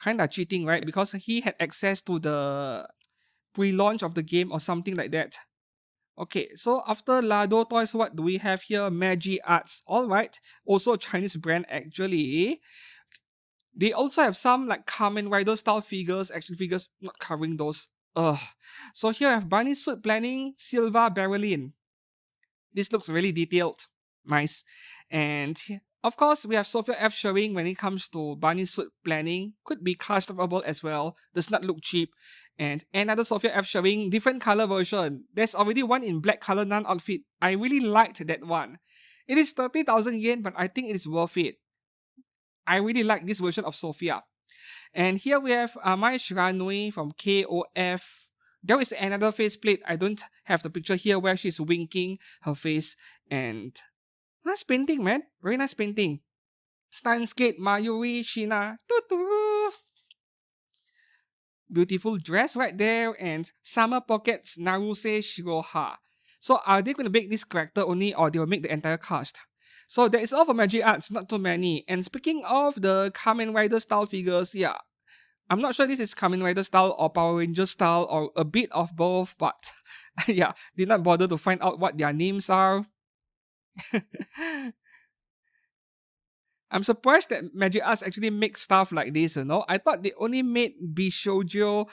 Speaker 1: Kinda cheating, right? Because he had access to the pre-launch of the game or something like that. Okay, so after Lado Toys, what do we have here? Magi Arts. Alright. Also a Chinese brand actually. They also have some like Kamen Rider style figures, action figures, not covering those. Ugh. So here I have Bunny Suit Planning, Silva Berlin. This looks really detailed. Nice. And of course, we have Sophia F showing when it comes to Bunny Suit Planning. Could be customable as well. Does not look cheap. And another Sophia F showing, different color version. There's already one in black color non-outfit. I really liked that one. It is 30,000 yen, but I think it is worth it. I really like this version of Sophia. And here we have Mai Shiranui from KOF. There is another faceplate. I don't have the picture here where she's winking her face. And nice painting, man. Very nice painting. Stanskate Mayuri Shina. Tutu. Beautiful dress right there. And Summer Pockets Naruse Shiroha. So are they going to make this character only, or they will make the entire cast? So that is all for Magic Arts, not too many. And speaking of the Kamen Rider style figures, yeah, I'm not sure this is Kamen Rider style or Power Ranger style or a bit of both, but yeah, did not bother to find out what their names are. I'm surprised that Magic Arts actually make stuff like this, you know. I thought they only made Bishoujo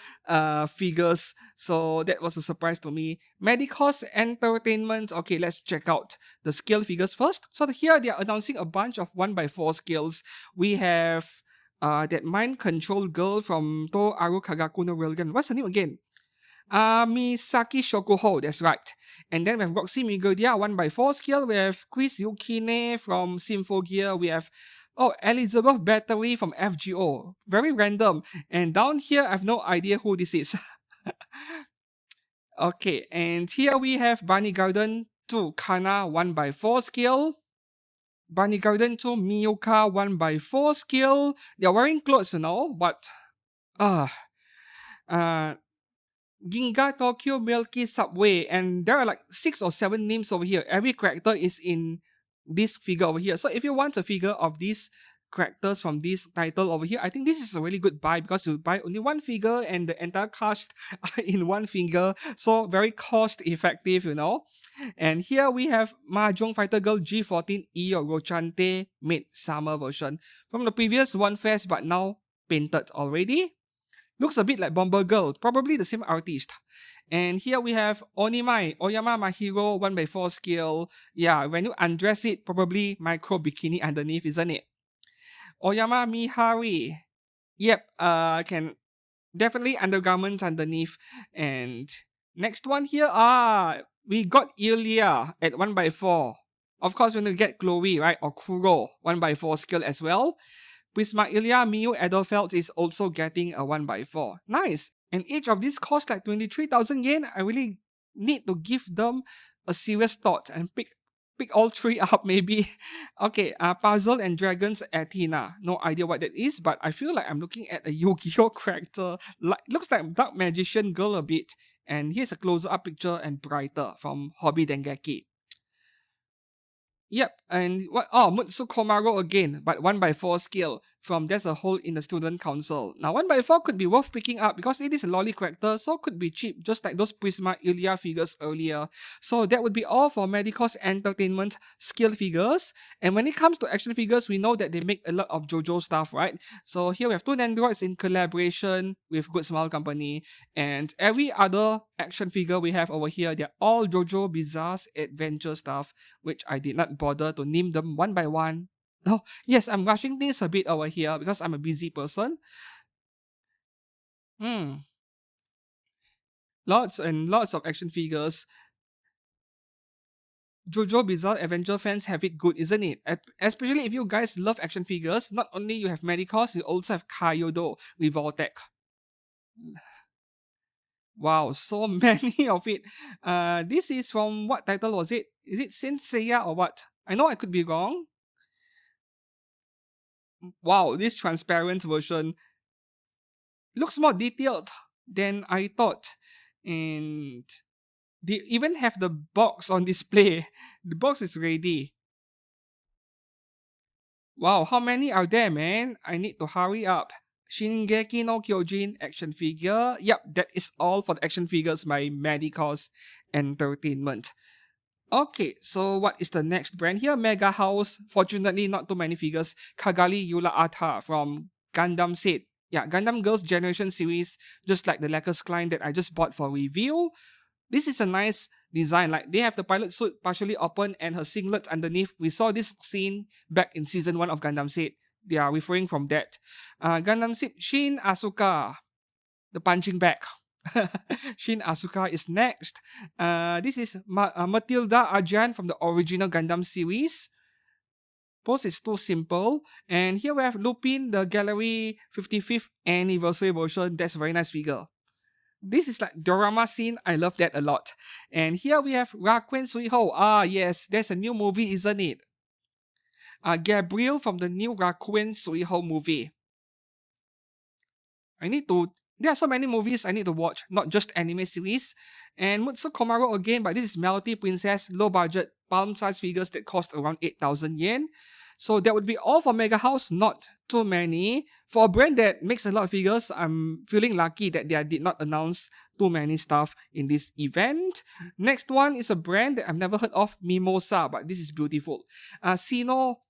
Speaker 1: figures, so that was a surprise to me. Medicos Entertainment, okay, let's check out the scale figures first. So here they are announcing a bunch of 1x4 scales. We have that mind control girl from To Aru Kagaku no Railgun. What's her name again? Misaki Shokuho, that's right. And then we have Roxy Migodia 1x4 scale. We have Chris Yukine from Symphogear. We have Elizabeth Battery from FGO. Very random. And down here, I have no idea who this is. Okay, and here we have Bunny Garden 2 Kana 1x4 scale. Bunny Garden 2 Miyuka 1x4 scale. They're wearing clothes, you know, but uh Ginga Tokyo Milky Subway, and there are like 6 or 7 names over here. Every character is in this figure over here. So if you want a figure of these characters from this title over here, I think this is a really good buy because you buy only one figure and the entire cast in one figure. So very cost effective, you know. And here we have Mahjong Fighter Girl G14 Iyo Rochante Mid-Summer version from the previous Wonfes, but now painted already. Looks a bit like Bomber Girl, probably the same artist. And here we have Onimai, Oyama Mahiro 1x4 scale. Yeah, when you undress it, probably micro bikini underneath, isn't it? Oyama Mihari. Yep, can definitely undergarments underneath. And next one here, we got Ilya at 1x4. Of course, we're going to get Chloe, right? Or Kuro, 1x4 scale as well. Prisma Ilya Miyu Edelfelt is also getting a 1x4. Nice! And each of these costs like 23,000 yen. I really need to give them a serious thought and pick all 3 up maybe. Okay, Puzzle and Dragons Athena. No idea what that is, but I feel like I'm looking at a Yu-Gi-Oh character. Looks like Dark Magician Girl a bit. And here's a closer-up picture and brighter from Hobby Dengeki. Yep, and what? Oh, Mutsu Komaro again, but 1x4 scale from There's a Hole in the Student Council. Now, 1x4 could be worth picking up because it is a lolly character, so could be cheap, just like those Prisma Ilya figures earlier. So that would be all for Medicos Entertainment scale figures. And when it comes to action figures, we know that they make a lot of JoJo stuff, right? So here we have 2 Nandroids in collaboration with Good Smile Company, and every other action figure we have over here, they're all JoJo Bizarre's adventure stuff, which I did not bother to name them one by one. Oh, yes, I'm rushing things a bit over here because I'm a busy person. Lots and lots of action figures. JoJo Bizarre Adventure fans have it good, isn't it? Especially if you guys love action figures, not only you have Medicos, you also have Kyodo with Voltec. Wow, so many of it. This is from what title was it? Is it Saint Seiya or what? I know I could be wrong. Wow, this transparent version looks more detailed than I thought. And they even have the box on display. The box is ready. Wow, how many are there, man? I need to hurry up. Shingeki no Kyojin action figure. Yep, that is all for the action figures by Medicos Entertainment. Okay, so what is the next brand here? Mega House. Fortunately, not too many figures. Kagali Yula Ata from Gundam Set. Yeah, Gundam Girls Generation series, just like the Lakers client that I just bought for review. This is a nice design. Like, they have the pilot suit partially open and her singlet underneath. We saw this scene back in season 1 of Gundam Set. They are referring from that. Gundam Set Shin Asuka, the punching bag. Shin Asuka is next. This is Matilda Arjan from the original Gundam series. Pose is too simple. And here we have Lupin, the Gallery 55th anniversary version. That's a very nice figure. This is like drama scene. I love that a lot. And here we have Rakuen Suiho. Ah, yes, there's a new movie, isn't it? Gabriel from the new Rakuen Suiho movie. There are so many movies I need to watch, not just anime series. And Mutsu Komaro again, but this is Melody Princess, low budget, palm size figures that cost around 8,000 yen. So that would be all for Mega House, not too many. For a brand that makes a lot of figures, I'm feeling lucky that they did not announce too many stuff in this event. Next one is a brand that I've never heard of, Mimosa, but this is beautiful. Sino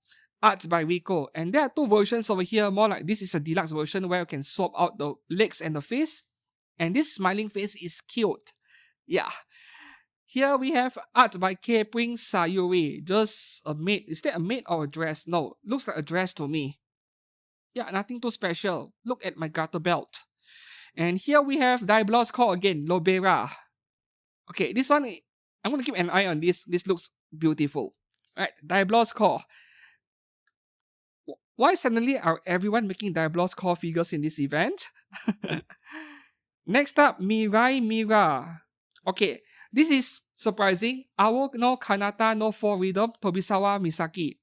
Speaker 1: Art by Rico. And there are two versions over here, more like this is a deluxe version where you can swap out the legs and the face. And this smiling face is cute. Yeah. Here we have art by Kepring Sayuri. Just a maid. Is that a maid or a dress? No, looks like a dress to me. Yeah, nothing too special. Look at my garter belt. And here we have Daiblos Core again, Lobera. Okay, this one, I'm going to keep an eye on this. This looks beautiful. Right, Daiblos Core. Why suddenly are everyone making Daiblos Core figures in this event? Next up, Mirai Mira. Okay, this is surprising. Awo no Kanata no 4 Rhythm Tobisawa Misaki.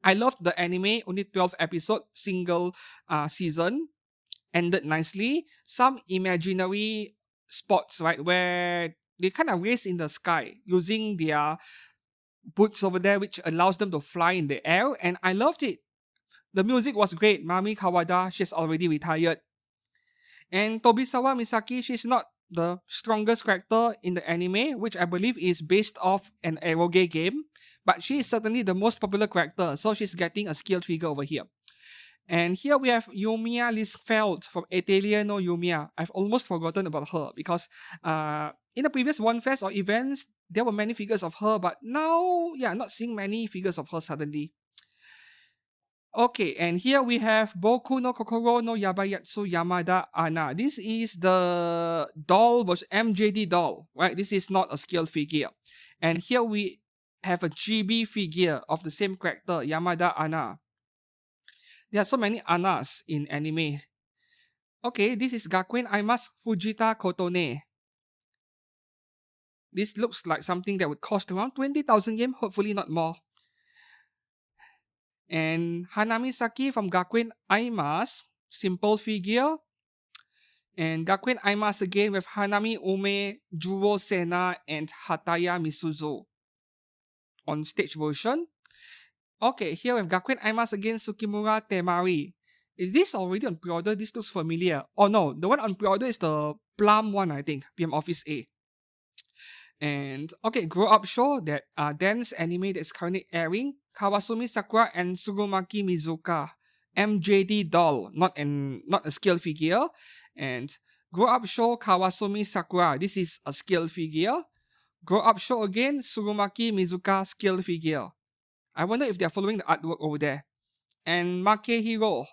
Speaker 1: I loved the anime, only 12 episode, single season. Ended nicely. Some imaginary spots, right, where they kind of race in the sky using their boots over there, which allows them to fly in the air, and I loved it. The music was great. Mami Kawada, she's already retired. And Tobisawa Misaki, she's not the strongest character in the anime, which I believe is based off an eroge game, but she is certainly the most popular character, so she's getting a skilled figure over here. And here we have Yumiya Lisfeld from Atelier no Yumiya. I've almost forgotten about her because in the previous Wonfes or events, there were many figures of her, but now, yeah, not seeing many figures of her suddenly. Okay, and here we have Boku no Kokoro no Yabayatsu Yamada Ana. This is the doll version, MJD doll, right? This is not a scaled figure. And here we have a GB figure of the same character, Yamada Ana. There are so many Anas in anime. Okay, this is Gakuen Aimas Fujita Kotone. This looks like something that would cost around 20,000 yen, hopefully not more. And Hanami Saki from Gakuen Aimas, simple figure. And Gakuen Aimas again with Hanami Ume, Juro Sena, and Hataya Misuzu. On stage version. Okay, here we have Gakuen Aimas again, Tsukimura Temari. Is this already on pre-order? This looks familiar. Oh no, the one on pre-order is the Plum one, I think. PM Office A. And okay, Grow Up Show, that dance anime that's currently airing. Kawasumi Sakura and Surumaki Mizuka. MJD doll, not a scale figure. And Grow Up Show Kawasumi Sakura. This is a scale figure. Grow Up Show again, Surumaki Mizuka scale figure. I wonder if they're following the artwork over there. And Makehiro,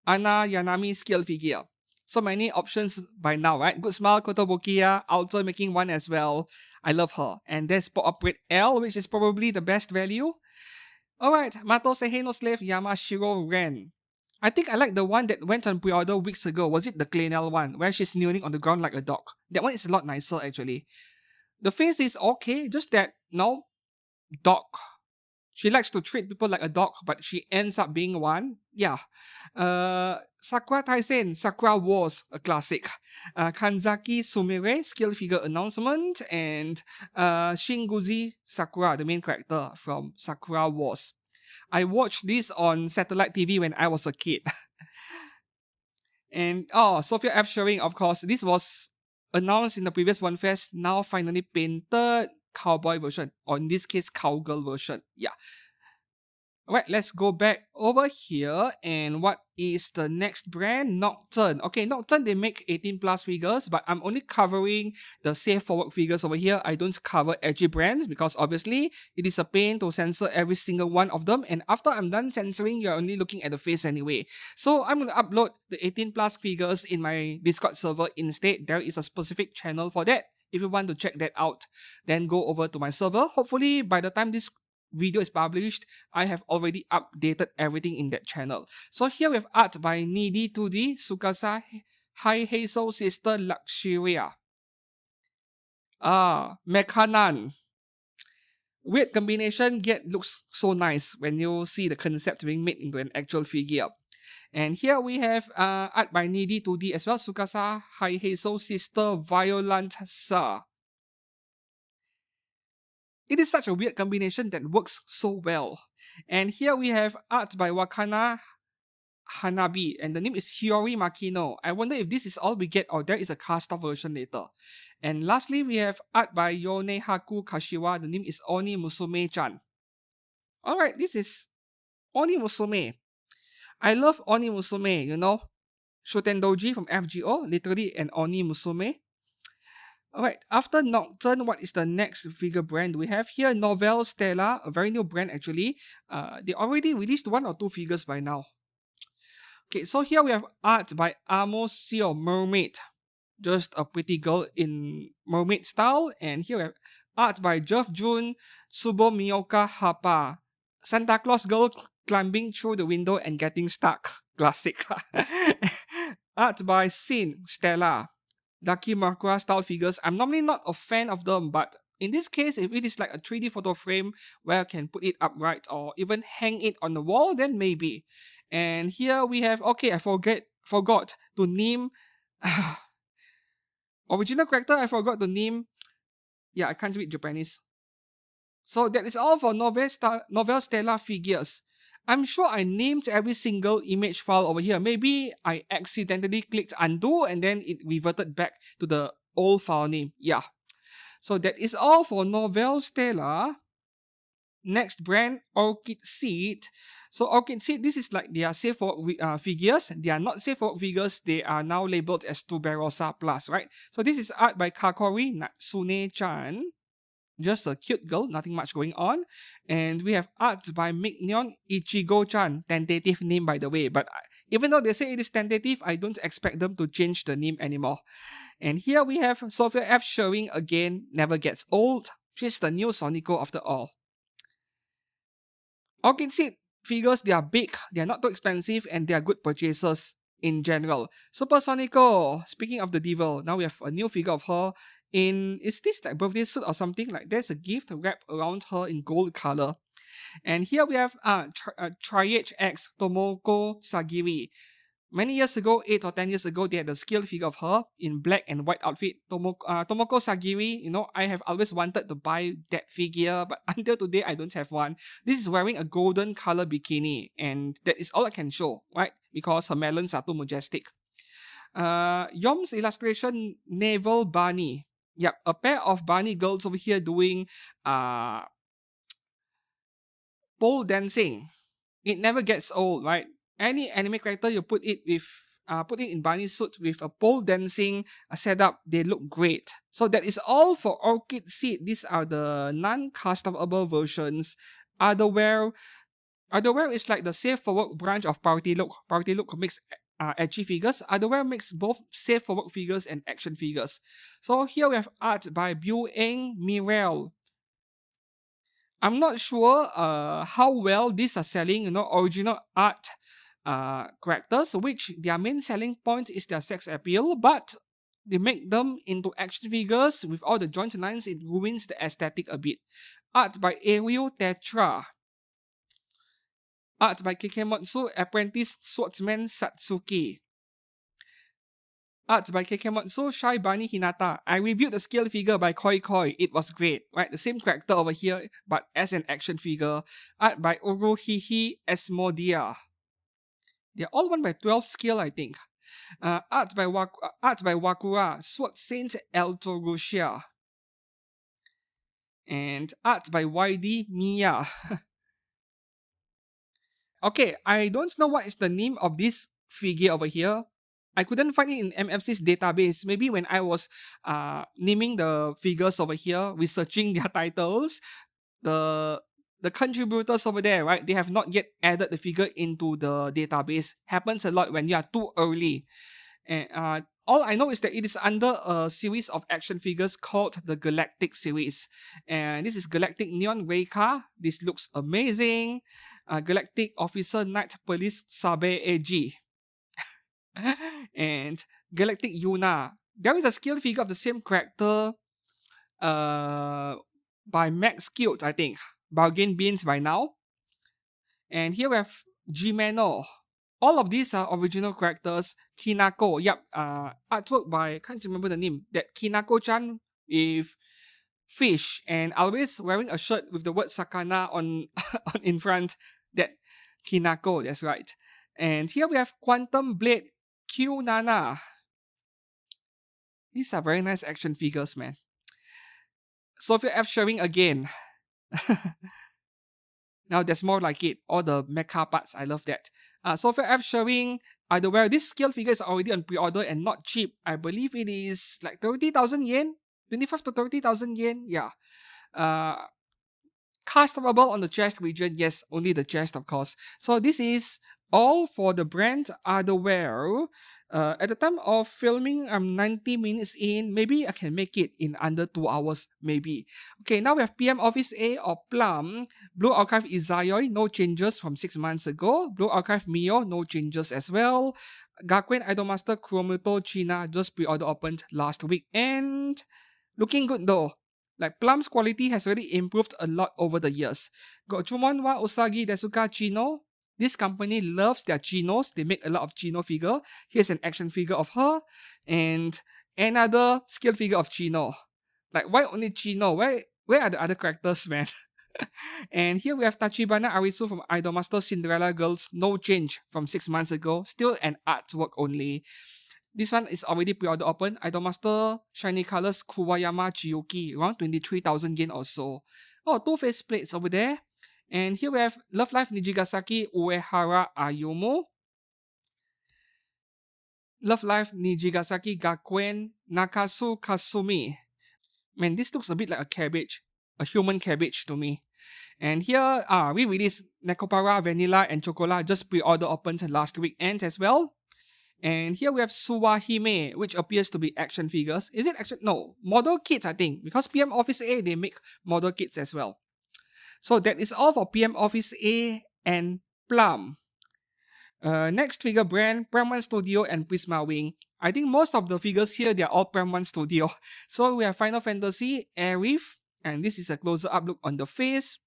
Speaker 1: Ana Yanami scale figure. So many options by now, right? Good Smile, Kotobukiya, also making one as well. I love her. And there's Pop Upgrade L, which is probably the best value. Alright, Mato Seihei no Slave Yamashiro Ren. I think I like the one that went on pre-order weeks ago. Was it the Clanel one where she's kneeling on the ground like a dog? That one is a lot nicer actually. The face is okay, just that no dog. She likes to treat people like a dog, but she ends up being one. Yeah. Sakura Taisen, Sakura Wars, a classic. Kanzaki Sumire, skill figure announcement, and Shinguzi Sakura, the main character from Sakura Wars. I watched this on satellite TV when I was a kid. And Sophia F showing, of course, this was announced in the previous One Fest, now finally painted cowboy version, or in this case, cowgirl version. Yeah. Alright, let's go back over here. And what is the next brand? Nocturne. Okay, Nocturne, they make 18 plus figures, but I'm only covering the safe forward figures over here. I don't cover edgy brands because obviously it is a pain to censor every single one of them. And after I'm done censoring, you're only looking at the face anyway. So I'm going to upload the 18 plus figures in my Discord server instead. There is a specific channel for that. If you want to check that out, then go over to my server. Hopefully, by the time this video is published, I have already updated everything in that channel. So here we have art by Needy 2D, Sukasa High Hazel Sister Luxuria. Mekanan. Weird combination, yet looks so nice when you see the concept being made into an actual figure. And here we have art by Needy 2D as well, Sukasa High Hazel Sister Violent Sa. It is such a weird combination that works so well. And here we have art by Wakana Hanabi, and the name is Hiyori Makino. I wonder if this is all we get or there is a cast-off version later. And lastly, we have art by Yonehaku Kashiwa. The name is Oni Musume-chan. Alright, this is Oni Musume. I love Oni Musume, you know. Shoten Doji from FGO, literally an Oni Musume. Alright, after Nocturne, what is the next figure brand we have here? Novel Stella, a very new brand actually. They already released 1 or 2 figures by now. Okay, so here we have art by Amosio Mermaid. Just a pretty girl in mermaid style. And here we have art by Jeff Jun, Subo Miyoka Hapa. Santa Claus girl climbing through the window and getting stuck. Classic. Art by Sin Stella. Daki Makura style figures. I'm normally not a fan of them, but in this case, if it is like a 3D photo frame where I can put it upright or even hang it on the wall, then maybe. And here we have, okay, I forgot to name original character. I forgot to name. Yeah, I can't read Japanese. So that is all for Novel Stella figures. I'm sure I named every single image file over here. Maybe I accidentally clicked undo and then it reverted back to the old file name. Yeah. So that is all for Novel Stella. Next brand, Orchid Seed. So Orchid Seed, this is like their safe for figures. They are not safe for figures. They are now labeled as Tuberosa Plus, right? So this is art by Kakori Natsune-chan. Just a cute girl, nothing much going on. And we have art by Mignon Ichigo-chan. Tentative name, by the way. But even though they say it is tentative, I don't expect them to change the name anymore. And here we have Sophia F showing again, never gets old. She's the new Sonico after all. Orchid Seed figures, they are big, they are not too expensive, and they are good purchases in general. Super Sonico, speaking of the devil, now we have a new figure of her in, is this like birthday suit or something? Like there's a gift wrapped around her in gold color. And here we have Triage X Tomoko Sagiri. Many years ago, 8 or 10 years ago, they had a scale figure of her in black and white outfit. Tomoko Sagiri, you know, I have always wanted to buy that figure, but until today, I don't have one. This is wearing a golden color bikini, and that is all I can show, right? Because her melons are too majestic. Yom's illustration, Naval Bunny. Yep, a pair of bunny girls over here doing pole dancing. It never gets old, right? Any anime character you put it in bunny suit with a pole dancing setup, they look great. So that is all for Orchid Seed. These are the non-customable versions. Otherware is like the safe for work branch of Party Look. Party Look makes edgy figures. Otherware makes both safe for work figures and action figures. So here we have art by Bueng Mirel. I'm not sure how well these are selling, you know, original art characters, which their main selling point is their sex appeal, but they make them into action figures with all the joint lines. It ruins the aesthetic a bit. Art by Ariel Tetra. Art by Kekematsu Apprentice Swordsman Satsuki. Art by Kekematsu Shy Bunny Hinata. I reviewed the scale figure by Koi Koi. It was great, right? The same character over here, but as an action figure. Art by Uruhihi Esmodia. They're all 1/12 scale, I think. Art by Wakura, Sword Saint Eltorusia. And art by YD Miya. Okay, I don't know what is the name of this figure over here. I couldn't find it in MFC's database. Maybe when I was naming the figures over here, researching their titles, the contributors over there, right? They have not yet added the figure into the database. Happens a lot when you are too early. And all I know is that it is under a series of action figures called the Galactic series. And this is Galactic Neon Reika. This looks amazing. Galactic Officer Knight Police Sabe AG. And Galactic Yuna. There is a scale figure of the same character by Max Guild, I think. Bargain Beans by now. And here we have Jimeno. All of these are original characters. Kinako, yep, artwork by, I can't remember the name, that Kinako-chan with fish and always wearing a shirt with the word Sakana on in front. That Kinako, that's right. And here we have Quantum Blade Q Nana. These are very nice action figures, man. Sophia F showing again. Now there's more like it. All the mecha parts, I love that. Sophia F showing underwear. This scale figure is already on pre-order and not cheap. I believe it is like 30,000 yen, 25 to 30,000 yen. Yeah. Customable on the chest region. Yes, only the chest, of course. So this is all for the brand underwear. At the time of filming, I'm 90 minutes in. Maybe I can make it in under 2 hours, maybe. Okay, now we have PM Office A or Plum. Blue Archive Izayoi, no changes from 6 months ago. Blue Archive Mio, no changes as well. Gakuen Idolmaster Kuromuto China, just pre-order opened last week. And looking good though. Like Plum's quality has really improved a lot over the years. Gochumon wa Usagi Desuka Chino. This company loves their chinos. They make a lot of chino figure. Here's an action figure of her. And another scale figure of Chino. Like, why only Chino? Where are the other characters, man? And here we have Tachibana Arisu from Idolmaster Cinderella Girls. No change from 6 months ago. Still an artwork only. This one is already pre-order open. Idolmaster Shiny Colors Kuwayama Chiyuki. Around 23,000 yen or so. Oh, two face plates over there. And here we have Love Life Nijigasaki Uehara Ayumu. Love Life Nijigasaki Gakuen Nakasu Kasumi. Man, this looks a bit like a cabbage. A human cabbage to me. And here, we released Nekopara Vanilla and Chocola, just pre-order opened last weekend as well. And here we have Suwahime, which appears to be action figures. Is it action? No, model kits, I think. Because PM Office A, they make model kits as well. So that is all for PM Office A and Plum. Next figure brand, Prem1 Studio and Prisma Wing. I think most of the figures here, they are all Prem1 Studio. So we have Final Fantasy, Aerith, and this is a closer up look on the face.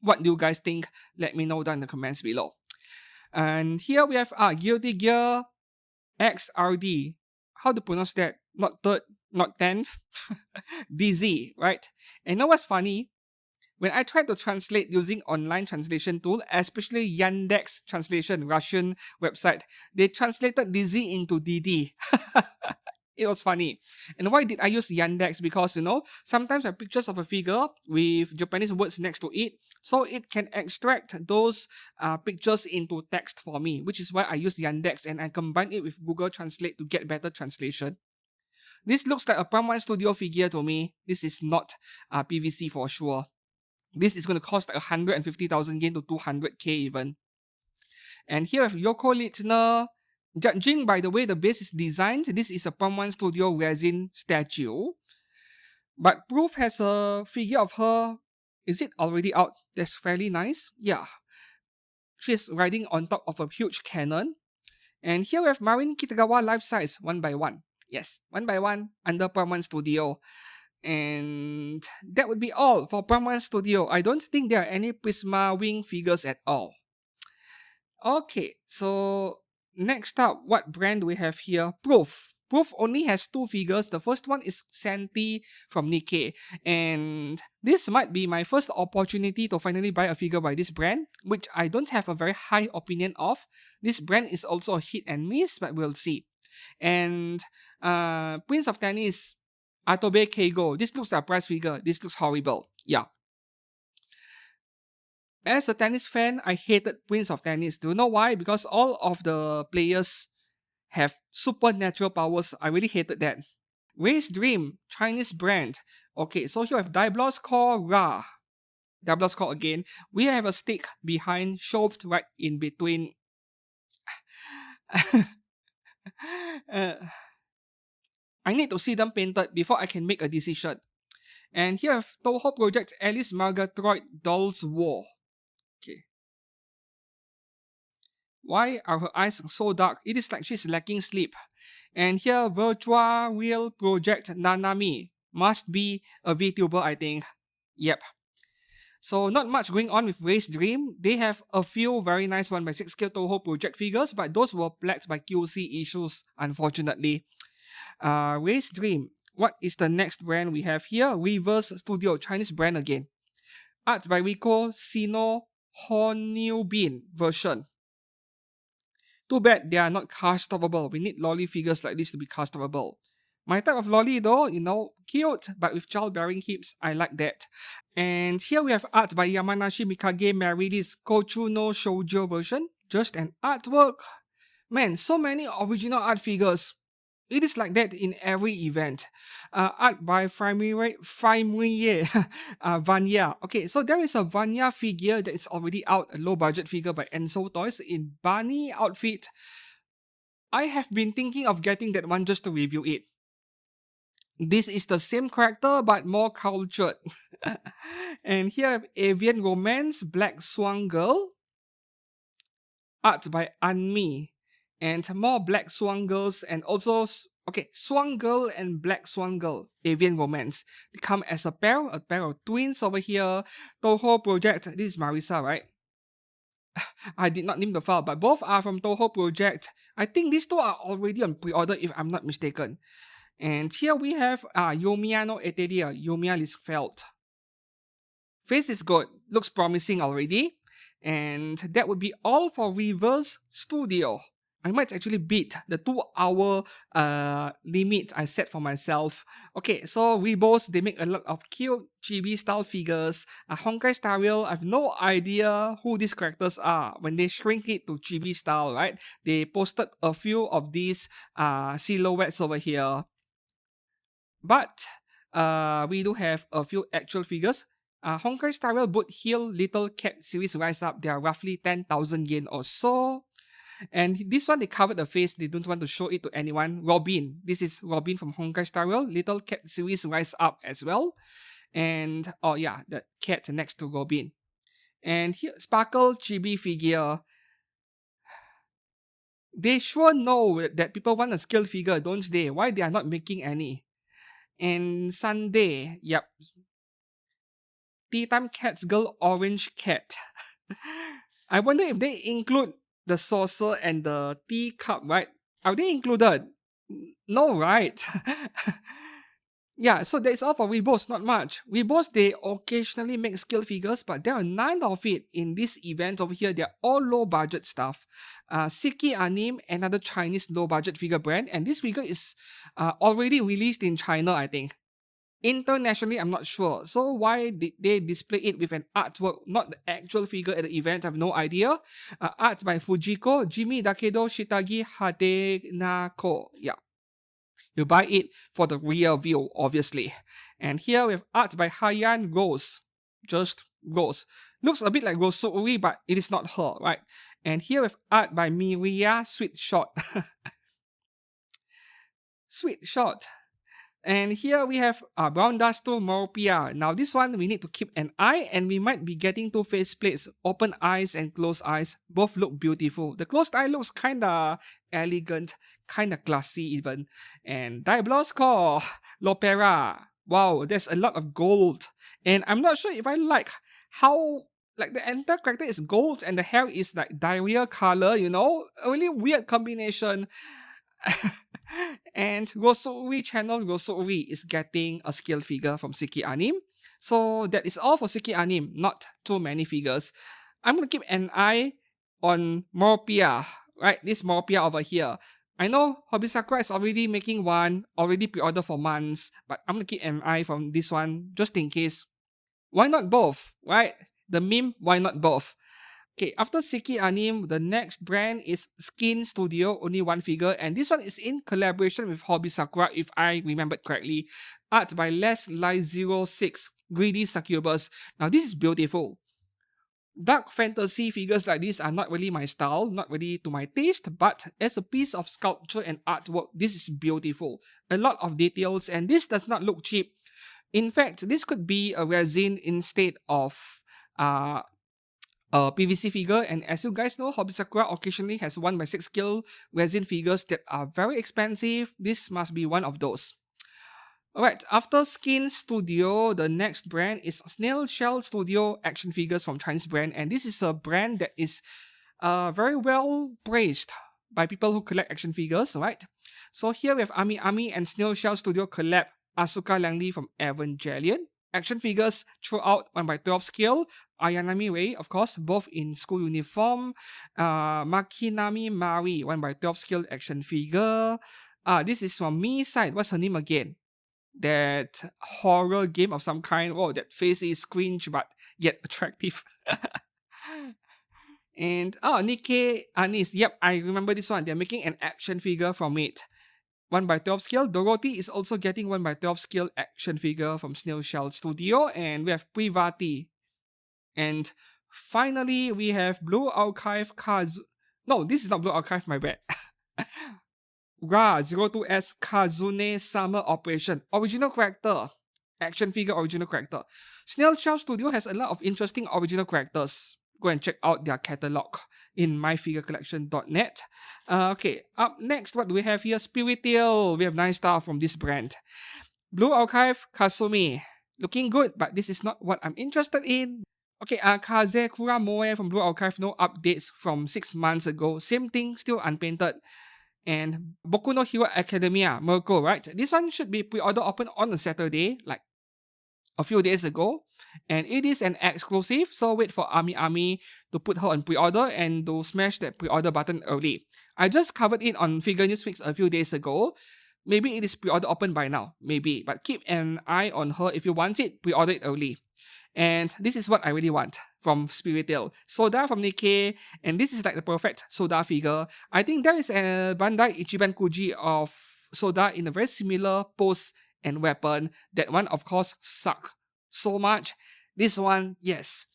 Speaker 1: What do you guys think? Let me know down in the comments below. And here we have Guilty Gear XRD. How to pronounce that? Not third, not 10th. DZ, right? And you know what's funny? When I tried to translate using online translation tool, especially Yandex translation, Russian website, they translated DZ into DD. It was funny. And why did I use Yandex? Because, sometimes I have pictures of a figure with Japanese words next to it, so it can extract those pictures into text for me, which is why I use Yandex and I combine it with Google Translate to get better translation. This looks like a Prem1 Studio figure to me. This is not PVC for sure. This is going to cost like 150,000 yen to 200k even. And here we have Yoko Littner. Judging by the way the base is designed, this is a Prem1 Studio resin statue. But Proof has a figure of her. Is it already out? That's fairly nice. Yeah. She's riding on top of a huge cannon. And here we have Marin Kitagawa life size, one by one. Yes, one by one under Permanent Studio. And that would be all for Permanent Studio. I don't think there are any Prisma Wing figures at all. Okay, so next up, what brand do we have here? Proof. Proof only has two figures. The first one is Santi from Nikke. And this might be my first opportunity to finally buy a figure by this brand, which I don't have a very high opinion of. This brand is also a hit and miss, but we'll see. And Prince of Tennis, Atobe Keigo. This looks like a prize figure. This looks horrible. Yeah. As a tennis fan, I hated Prince of Tennis. Do you know why? Because all of the players have supernatural powers. I really hated that. Race Dream, Chinese brand. Okay, so here we have Daiblos Core Ra. Daiblos Core again. We have a stick behind, shoved right in between. I need to see them painted before I can make a decision. And here we have Toho Project Alice Margatroyd Dolls War. Okay. Why are her eyes so dark? It is like she's lacking sleep. And here, Virtual Real Project Nanami. Must be a VTuber, I think. Yep. So not much going on with Race Dream. They have a few very nice 1x6 scale Toho project figures, but those were plagued by QC issues, unfortunately. Race Dream. What is the next brand we have here? Reverse Studio, Chinese brand again. Art by Rico Sino Honubin version. Too bad they are not customable. We need lolly figures like this to be customable. My type of lolly though, cute, but with childbearing hips, I like that. And here we have art by Yamanashi Mikage Marilis Kochu no Shoujo version. Just an artwork. Man, so many original art figures. It is like that in every event. Art by Frimrie Vanya. Okay, so there is a Vanya figure that is already out, a low budget figure by Enso Toys in bunny outfit. I have been thinking of getting that one just to review it. This is the same character but more cultured. And here I have Avian Romance Black Swan Girl. Art by Anmi. And more Black Swan Girls and also, Swan Girl and Black Swan Girl, Avian Romance. They come as a pair of twins over here. Toho Project, this is Marisa, right? I did not name the file, but both are from Toho Project. I think these two are already on pre-order if I'm not mistaken. And here we have Yomiya no Eteria, Yomiya Lisfeld. Face is good, looks promising already. And that would be all for Reverse Studio. I might actually beat the 2-hour limit I set for myself. Okay, so Rebos, they make a lot of cute chibi style figures. Honkai Star Rail, I have no idea who these characters are. When they shrink it to chibi style, right? They posted a few of these silhouettes over here. But we do have a few actual figures. Honkai Star Rail Boot Hill Little Cat series Rise Up. They are roughly 10,000 yen or so. And this one, they covered the face. They don't want to show it to anyone. Robin. This is Robin from Honkai Star Rail. Little Cat series Rise Up as well. And, oh yeah, the cat next to Robin. And here, Sparkle Chibi figure. They sure know that people want a scale figure, don't they? Why they are not making any? And Sunday, yep. Tea Time Cat's Girl Orange Cat. I wonder if they include the saucer and the teacup, right? Are they included? No, right? Yeah, so that's all for Rebos, not much. Rebos, they occasionally make scale figures, but there are 9 of it in this event over here. They're all low budget stuff. Siki Anime, another Chinese low budget figure brand, and this figure is already released in China, I think. Internationally, I'm not sure. So why did they display it with an artwork, not the actual figure at the event? I have no idea. Art by Fujiko, Jimmy Dakedo Shitagi Hadenako. Yeah. You buy it for the real view, obviously. And here we have art by Hayan Rose. Just Rose. Looks a bit like Rosuri, but it is not her, right? And here we have art by Miria Sweet Shot. Sweet Shot. And here we have Brown Dust to Morpia. Now this one we need to keep an eye, and we might be getting two faceplates. Open eyes and closed eyes both look beautiful. The closed eye looks kinda elegant, kinda classy even. And Daiblos Core, Lopera. Wow, there's a lot of gold. And I'm not sure if I like how like the entire character is gold and the hair is like diarrhea color, A really weird combination. And Gosuri channel Gosuri is getting a skill figure from Siki Anim. So that is all for Siki Anim, not too many figures. I'm gonna keep an eye on Morpia, right? This Morpia over here. I know Hobby Sakura is already making one, already pre-order for months, but I'm gonna keep an eye from this one just in case. Why not both, right? The meme, why not both? Okay, after Siki Anim, the next brand is Skin Studio, only one figure, and this one is in collaboration with Hobby Sakura, if I remembered correctly. Art by Les Light 06, Greedy Succubus. Now, this is beautiful. Dark fantasy figures like this are not really my style, not really to my taste, but as a piece of sculpture and artwork, this is beautiful. A lot of details, and this does not look cheap. In fact, this could be a resin instead of uh, a PVC figure, and as you guys know, Hobby Sakura occasionally has 1x6 scale resin figures that are very expensive. This must be one of those. Alright, after Skin Studio, the next brand is Snail Shell Studio action figures from Chinese brand, and this is a brand that is very well praised by people who collect action figures, right? So here we have Ami Ami and Snail Shell Studio collab Asuka Langley from Evangelion. Action figures throughout 1x12 scale. Ayanami Rei, of course, both in school uniform. Makinami Mari, 1x12 scale action figure. This is from Me side. What's her name again? That horror game of some kind. Oh, that face is cringe but yet attractive. And Nikke Anis. Yep, I remember this one. They're making an action figure from it. 1x12 scale. Dorothy is also getting 1x12 scale action figure from Snail Shell Studio. And we have Privati. And finally, we have Blue Archive No, this is not Blue Archive, my bad. Ra02S Kazune Summer Operation. Original character. Action figure original character. Snail Shell Studio has a lot of interesting original characters. Go and check out their catalog in myfigurecollection.net. Okay, up next, what do we have here? Spiritiel. We have 9 stuff from this brand. Blue Archive Kasumi. Looking good, but this is not what I'm interested in. Okay, Kazekura Moe from Blue Archive. No updates from 6 months ago. Same thing, still unpainted. And Boku no Hero Academia, Merco, right? This one should be pre-order open on a Saturday, like a few days ago. And it is an exclusive, so wait for Ami Ami to put her on pre-order and to smash that pre-order button early. I just covered it on Figure News Fix a few days ago. Maybe it is pre-order open by now, maybe. But keep an eye on her. If you want it, pre-order it early. And this is what I really want from Spiritel. Soda from Nikke, and this is like the perfect Soda figure. I think there is a Bandai Ichiban Kuji of Soda in a very similar pose and weapon. That one, of course, sucked so much. This one, yes.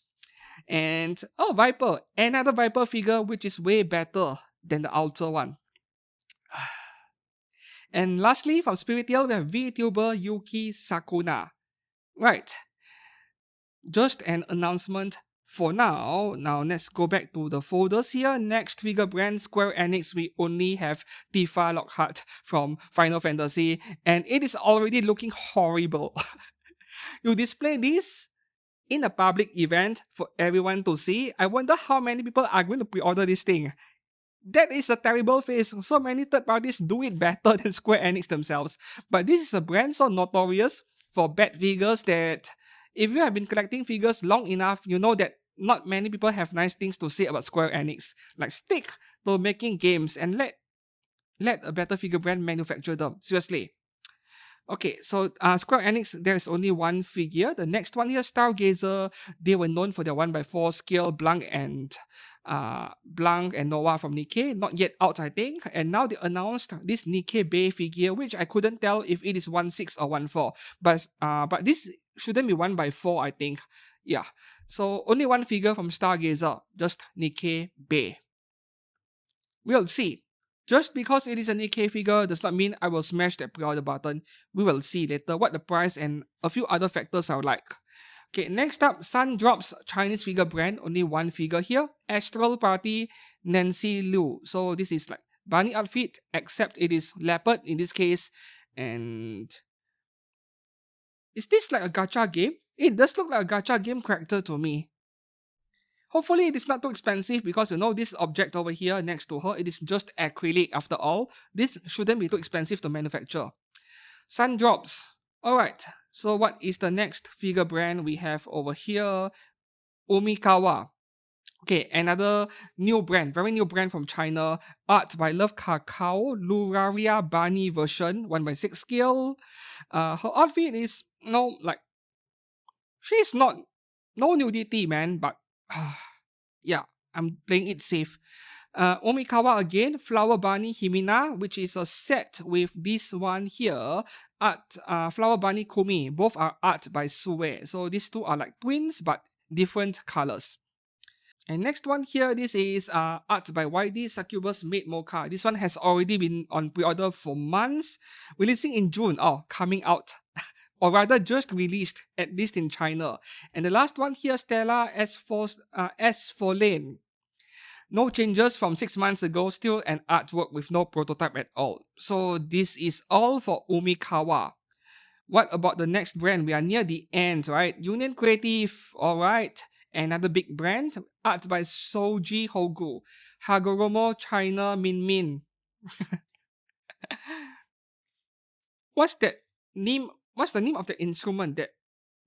Speaker 1: And Viper, another Viper figure which is way better than the outer one. And lastly, from Spiritel, we have VTuber Yuki Sakuna. Right. Just an announcement for now. Now let's go back to the folders here. Next figure brand Square Enix, we only have Tifa Lockhart from Final Fantasy, and it is already looking horrible. You display this in a public event for everyone to see. I wonder how many people are going to pre-order this thing. That is a terrible face. So many third parties do it better than Square Enix themselves. But this is a brand so notorious for bad figures that if you have been collecting figures long enough, you know that not many people have nice things to say about Square Enix. Like, stick to making games and let a better figure brand manufacture them. Seriously. Okay, so Square Enix, there is only one figure. The next one here, Stargazer. They were known for their 1x4 scale Blanc and Noah from Nikke. Not yet out, I think. And now they announced this Nikke Bay figure, which I couldn't tell if it is 1/6 or 1/4. But this shouldn't be 1x4, I think. Yeah. So only one figure from Stargazer, just Nikke Bay. We'll see. Just because it is a Nikke figure does not mean I will smash that pre-order button. We will see later what the price and a few other factors I would like. Okay, next up, Sun Drops Chinese figure brand. Only one figure here. Astral Party Nancy Liu. So this is like bunny outfit, except it is leopard in this case. And is this like a gacha game? It does look like a gacha game character to me. Hopefully it is not too expensive because you know this object over here next to her, it is just acrylic after all. This shouldn't be too expensive to manufacture. Sun Drops. Alright, so what is the next figure brand we have over here? Umikawa. Okay, another new brand, very new brand from China. Art by Love Kakao, Luraria Bunny version, 1/6 scale. Her outfit is, like, she's not, no nudity, man, but yeah, I'm playing it safe. Omikawa again, Flower Bunny Himina, which is a set with this one here, art Flower Bunny Kumi. Both are art by Sue. So these two are like twins but different colors. And next one here, this is art by YD Succubus Maid Mocha. This one has already been on pre-order for months, releasing in June. Oh, coming out. Or rather, just released, at least in China. And the last one here, Stella S for Lane. No changes from 6 months ago, still an artwork with no prototype at all. So this is all for Umikawa. What about the next brand? We are near the end, right? Union Creative, alright. Another big brand, art by Soji Hogu. Hagoromo China Min Min. What's that name? What's the name of the instrument?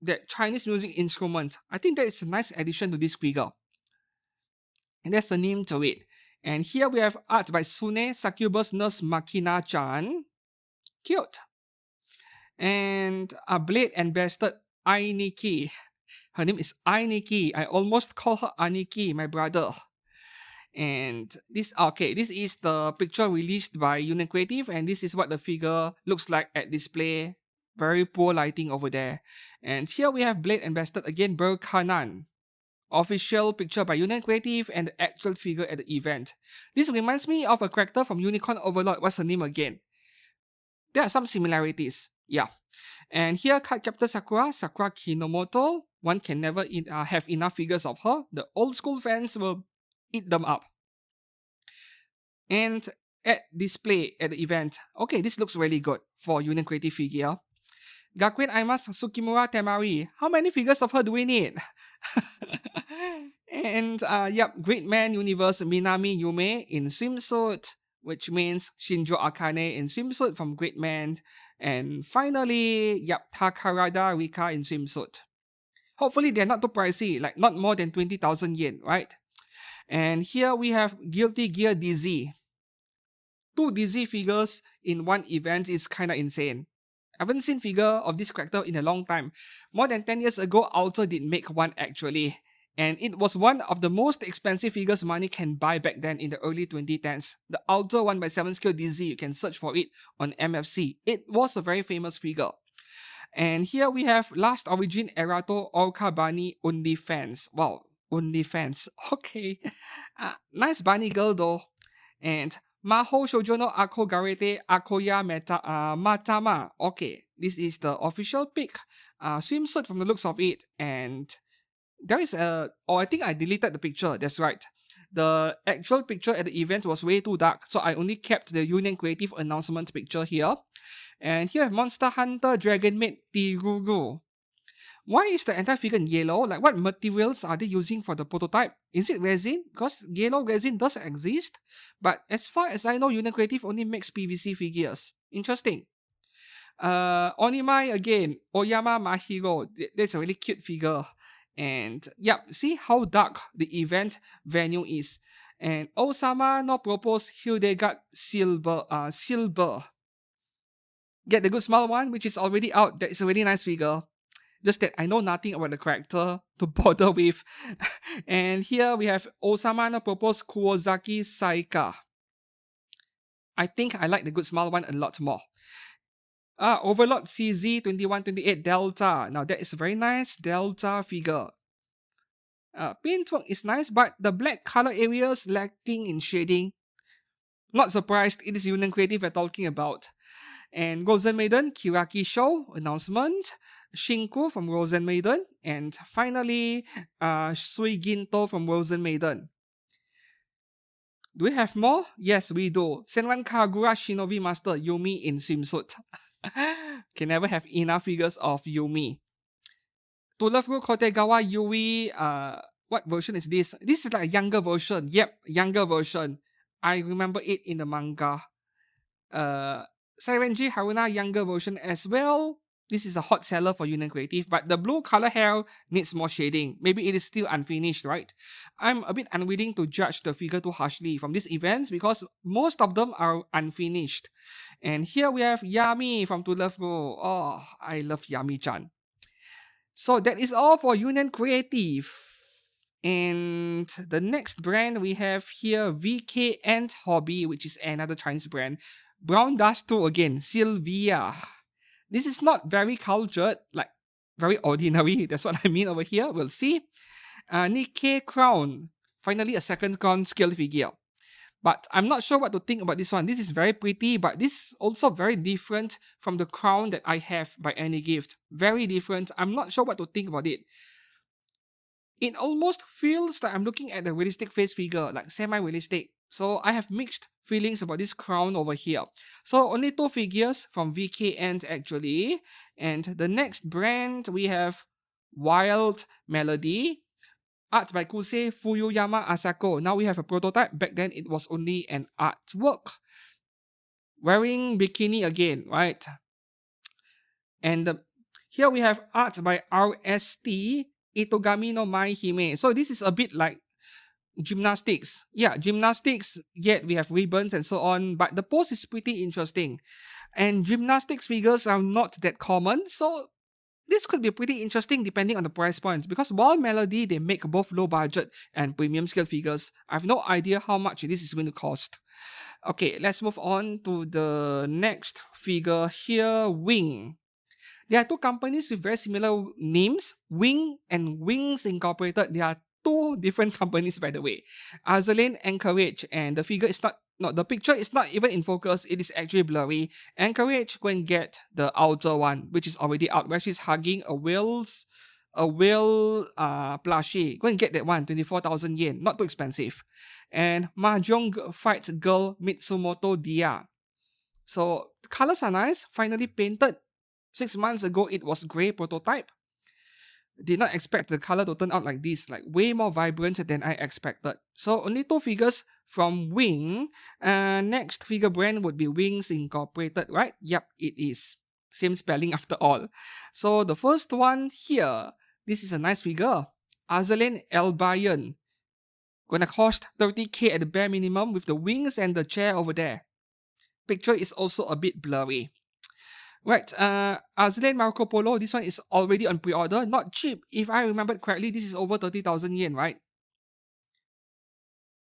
Speaker 1: That Chinese music instrument. I think that is a nice addition to this figure. And that's the name to it. And here we have art by Sune Succubus Nurse Makina-chan. Cute. And a blade and bastard Nikke. Her name is Nikke. I almost call her Aniki, my brother. And this is the picture released by Union Creative, and this is what the figure looks like at display. Very poor lighting over there. And here we have Blade and Bastard again, Berkanan. Official picture by Union Creative and the actual figure at the event. This reminds me of a character from Unicorn Overlord. What's her name again? There are some similarities. Yeah. And here, Card Captor Sakura Kinomoto. One can never have enough figures of her. The old school fans will eat them up. And at display at the event. Okay, this looks really good for Union Creative figure. Gakuen Aimas Tsukimura Temari. How many figures of her do we need? And Great Man Universe Minami Yume in swimsuit, which means Shinjo Akane in swimsuit from Great Man. And finally, Takarada Rika in swimsuit. Hopefully they're not too pricey, like not more than 20,000 yen, right? And here we have Guilty Gear DZ. 2 DZ figures in one event is kinda insane. I haven't seen figure of this character in a long time. More than 10 years ago, Alter did make one actually. And it was one of the most expensive figures money can buy back then in the early 2010s. The Alter 1/7 scale DZ, you can search for it on MFC. It was a very famous figure. And here we have Last Origin Erato Orca Bunny OnlyFans. Wow, OnlyFans. Okay. Nice bunny girl though. And Maho Shoujo no Ako Garete Akoya Matama. Okay, this is the official pic. Swimsuit from the looks of it. And there is I think I deleted the picture. That's right. The actual picture at the event was way too dark, so I only kept the Union Creative announcement picture here. And here I have Monster Hunter Dragon Maid Tiruru. Why is the entire figure in yellow? Like, what materials are they using for the prototype? Is it resin? Because yellow resin does exist. But as far as I know, Union Creative only makes PVC figures. Interesting. Onimai again. Oyama Mahiro. That's a really cute figure. And see how dark the event venue is. And Osama no Propose Hildegard Silver. Get the Good Smile one, which is already out. That is a really nice figure. Just that I know nothing about the character to bother with. And here we have Osama no Propose Kuozaki Saika. I think I like the Good Smile one a lot more. Overlord CZ2128 Delta. Now that is a very nice Delta figure. Paintwork is nice, but the black color areas lacking in shading. Not surprised, it is Union Creative we're talking about. And Golden Maiden, Kiraki Show announcement, Shinku from Golden Maiden, and finally, Sui Ginto from Golden Maiden. Do we have more? Yes, we do. Senran Kagura Shinobi Master Yumi in swimsuit. Can never have enough figures of Yumi. To Love Ru Kotegawa Yui, what version is this? This is like a younger version. Yep, younger version. I remember it in the manga. Sairenji Haruna younger version as well. This is a hot seller for Union Creative, but the blue color hair needs more shading. Maybe it is still unfinished, right? I'm a bit unwilling to judge the figure too harshly from these events because most of them are unfinished. And here we have Yami from To Love Ru. Oh, I love Yami-chan. So that is all for Union Creative. And the next brand we have here, VK Ant Hobby, which is another Chinese brand. Brown Dust 2 again, Sylvia. This is not very cultured, like very ordinary. That's what I mean over here. We'll see. Nikke Crown. Finally, a second crown scale figure. But I'm not sure what to think about this one. This is very pretty, but this is also very different from the crown that I have by any gift. Very different. I'm not sure what to think about it. It almost feels like I'm looking at a realistic face figure, like semi-realistic. So I have mixed feelings about this crown over here. So only 2 figures from VK Ant actually. And the next brand we have Wild Melody. Art by Kusei Fuyuyama Asako. Now we have a prototype. Back then it was only an artwork. Wearing bikini again, right? And here we have art by RST Itogami no Mai Hime. So this is a bit like gymnastics. Yeah, gymnastics, yet we have ribbons and so on. But the pose is pretty interesting. And gymnastics figures are not that common. So this could be pretty interesting depending on the price points, because while Melody, they make both low budget and premium scale figures, I have no idea how much this is going to cost. Okay, let's move on to the next figure here, Wing. There are 2 companies with very similar names, Wing and Wings Incorporated. They are 2 different companies, by the way. Azur Anchorage, and the figure is not the picture is not even in focus, it is actually blurry. Anchorage, go and get the outer one, which is already out, where she's hugging a whale plushie. Go and get that one, 24,000 yen, not too expensive. And Mahjong Fight Girl Mitsumoto Dia. So the colors are nice, finally painted. 6 months ago, it was grey prototype. Did not expect the color to turn out like this, like way more vibrant than I expected. So only 2 figures from Wing. Next figure brand would be Wings Incorporated, right? Yep, it is. Same spelling after all. So the first one here, this is a nice figure. Azur Elbayan. Gonna cost 30k at the bare minimum with the wings and the chair over there. Picture is also a bit blurry. Right, Azur Marco Polo, this one is already on pre-order. Not cheap. If I remembered correctly, this is over 30,000 yen, right?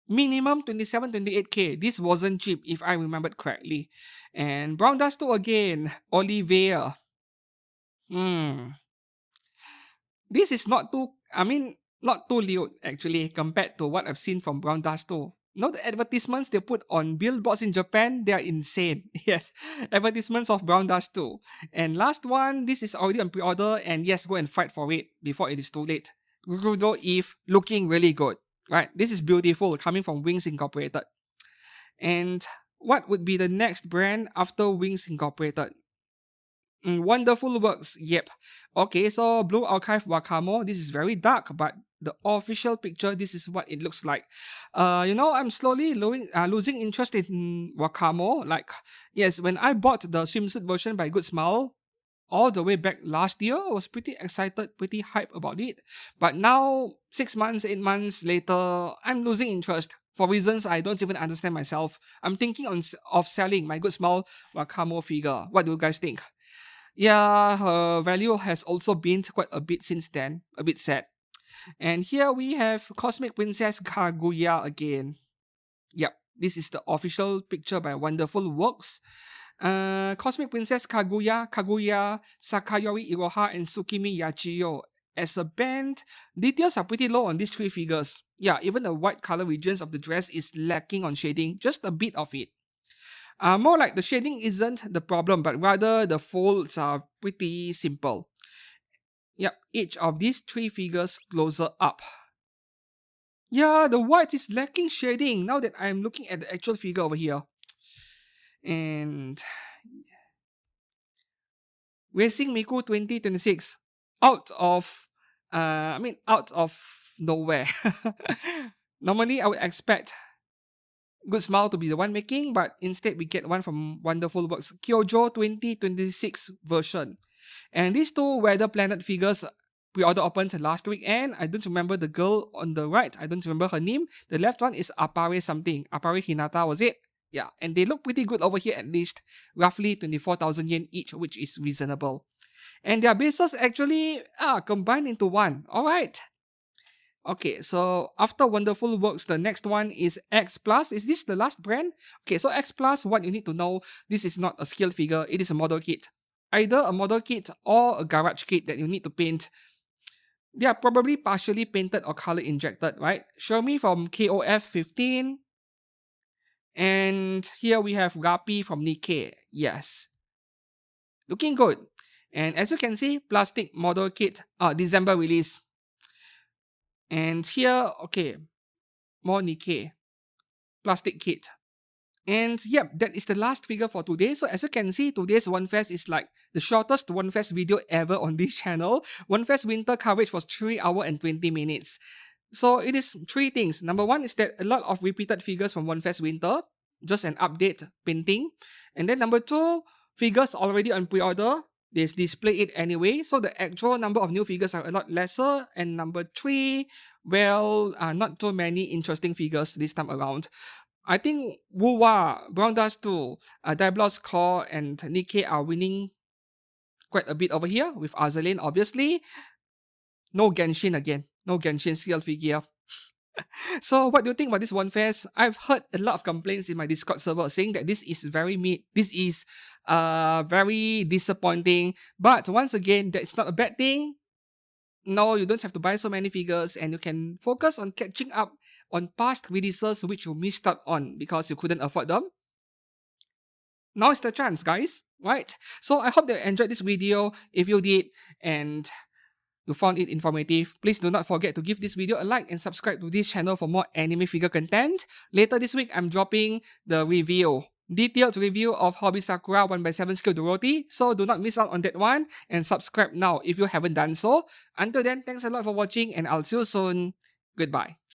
Speaker 1: Minimum 27-28k. This wasn't cheap if I remembered correctly. And Brown Dust 2 again, Oliveira. This is not too lewd actually compared to what I've seen from Brown Dust 2. The advertisements they put on billboards in Japan, they are insane. Yes, advertisements of Brown Dust 2. And last one, this is already on pre-order, and yes, go and fight for it before it is too late. Gurudo Eve, looking really good. Right, this is beautiful, coming from Wings Incorporated. And what would be the next brand after Wings Incorporated? Wonderful Works, yep. Okay, so Blue Archive Wakamo, this is very dark, but the official picture, this is what it looks like. I'm slowly losing interest in Wakamo. Like, yes, when I bought the swimsuit version by Good Smile, all the way back last year, I was pretty excited, pretty hyped about it. But now, 6 months, 8 months later, I'm losing interest for reasons I don't even understand myself. I'm thinking of selling my Good Smile Wakamo figure. What do you guys think? Yeah, her value has also been quite a bit since then. A bit sad. And here we have Cosmic Princess Kaguya again. Yep, this is the official picture by Wonderful Works. Cosmic Princess Kaguya, Sakayori Iroha, and Tsukimi Yachiyo. as a band, details are pretty low on these three figures. Yeah, even the white color regions of the dress is lacking on shading, just a bit of it. More like the shading isn't the problem, but rather the folds are pretty simple. Yep, each of these three figures closer up. Yeah, the white is lacking shading now that I'm looking at the actual figure over here. And Racing Miku 2026. Out of out of nowhere. Normally I would expect Good Smile to be the one making, but instead we get one from Wonderful Works Kyojo 2026 version. And these two Weather Planet figures pre-order opened last weekend. I don't remember the girl on the right. I don't remember her name. The left one is Apare something. Apare Hinata, was it? Yeah, and they look pretty good over here at least. Roughly 24,000 yen each, which is reasonable. And their bases actually are combined into one. Alright. Okay, so after Wonderful Works, the next one is X Plus. Is this the last brand? Okay, so X Plus, what you need to know, this is not a scale figure, it is a model kit. Either a model kit or a garage kit that you need to paint. They are probably partially painted or color injected, right? Show me from KOF 15. And here we have Rapi from Nikke. Yes. Looking good. And as you can see, plastic model kit, December release. And here, okay, more Nikke. Plastic kit. And yep, that is the last figure for today. So as you can see, today's Wonfes is like the shortest Wonfes video ever on this channel. Wonfes winter coverage was 3 hours and 20 minutes. So it is three things. Number one is that a lot of repeated figures from Wonfes winter, just an update painting. And then number two, figures already on pre-order. They display it anyway, so the actual number of new figures are a lot lesser. And number three, well, not too many interesting figures this time around. I think Wuwa, Brown Dust 2, Daiblos Core, and Nikke are winning quite a bit over here with Azur, obviously. No Genshin again. No Genshin scale figure. So what do you think about this Wonfes? I've heard a lot of complaints in my Discord server saying that this is very mid. This is very disappointing. But once again, that's not a bad thing. No, you don't have to buy so many figures and you can focus on catching up on past releases which you missed out on because you couldn't afford them. Now is the chance, guys. Right? So I hope that you enjoyed this video. If you did and you found it informative, please do not forget to give this video a like and subscribe to this channel for more anime figure content. Later this week, I'm dropping the detailed review of Hobby Sakura 1x7 Scale Dorothy, so do not miss out on that one and subscribe now if you haven't done so. Until then, thanks a lot for watching and I'll see you soon. Goodbye.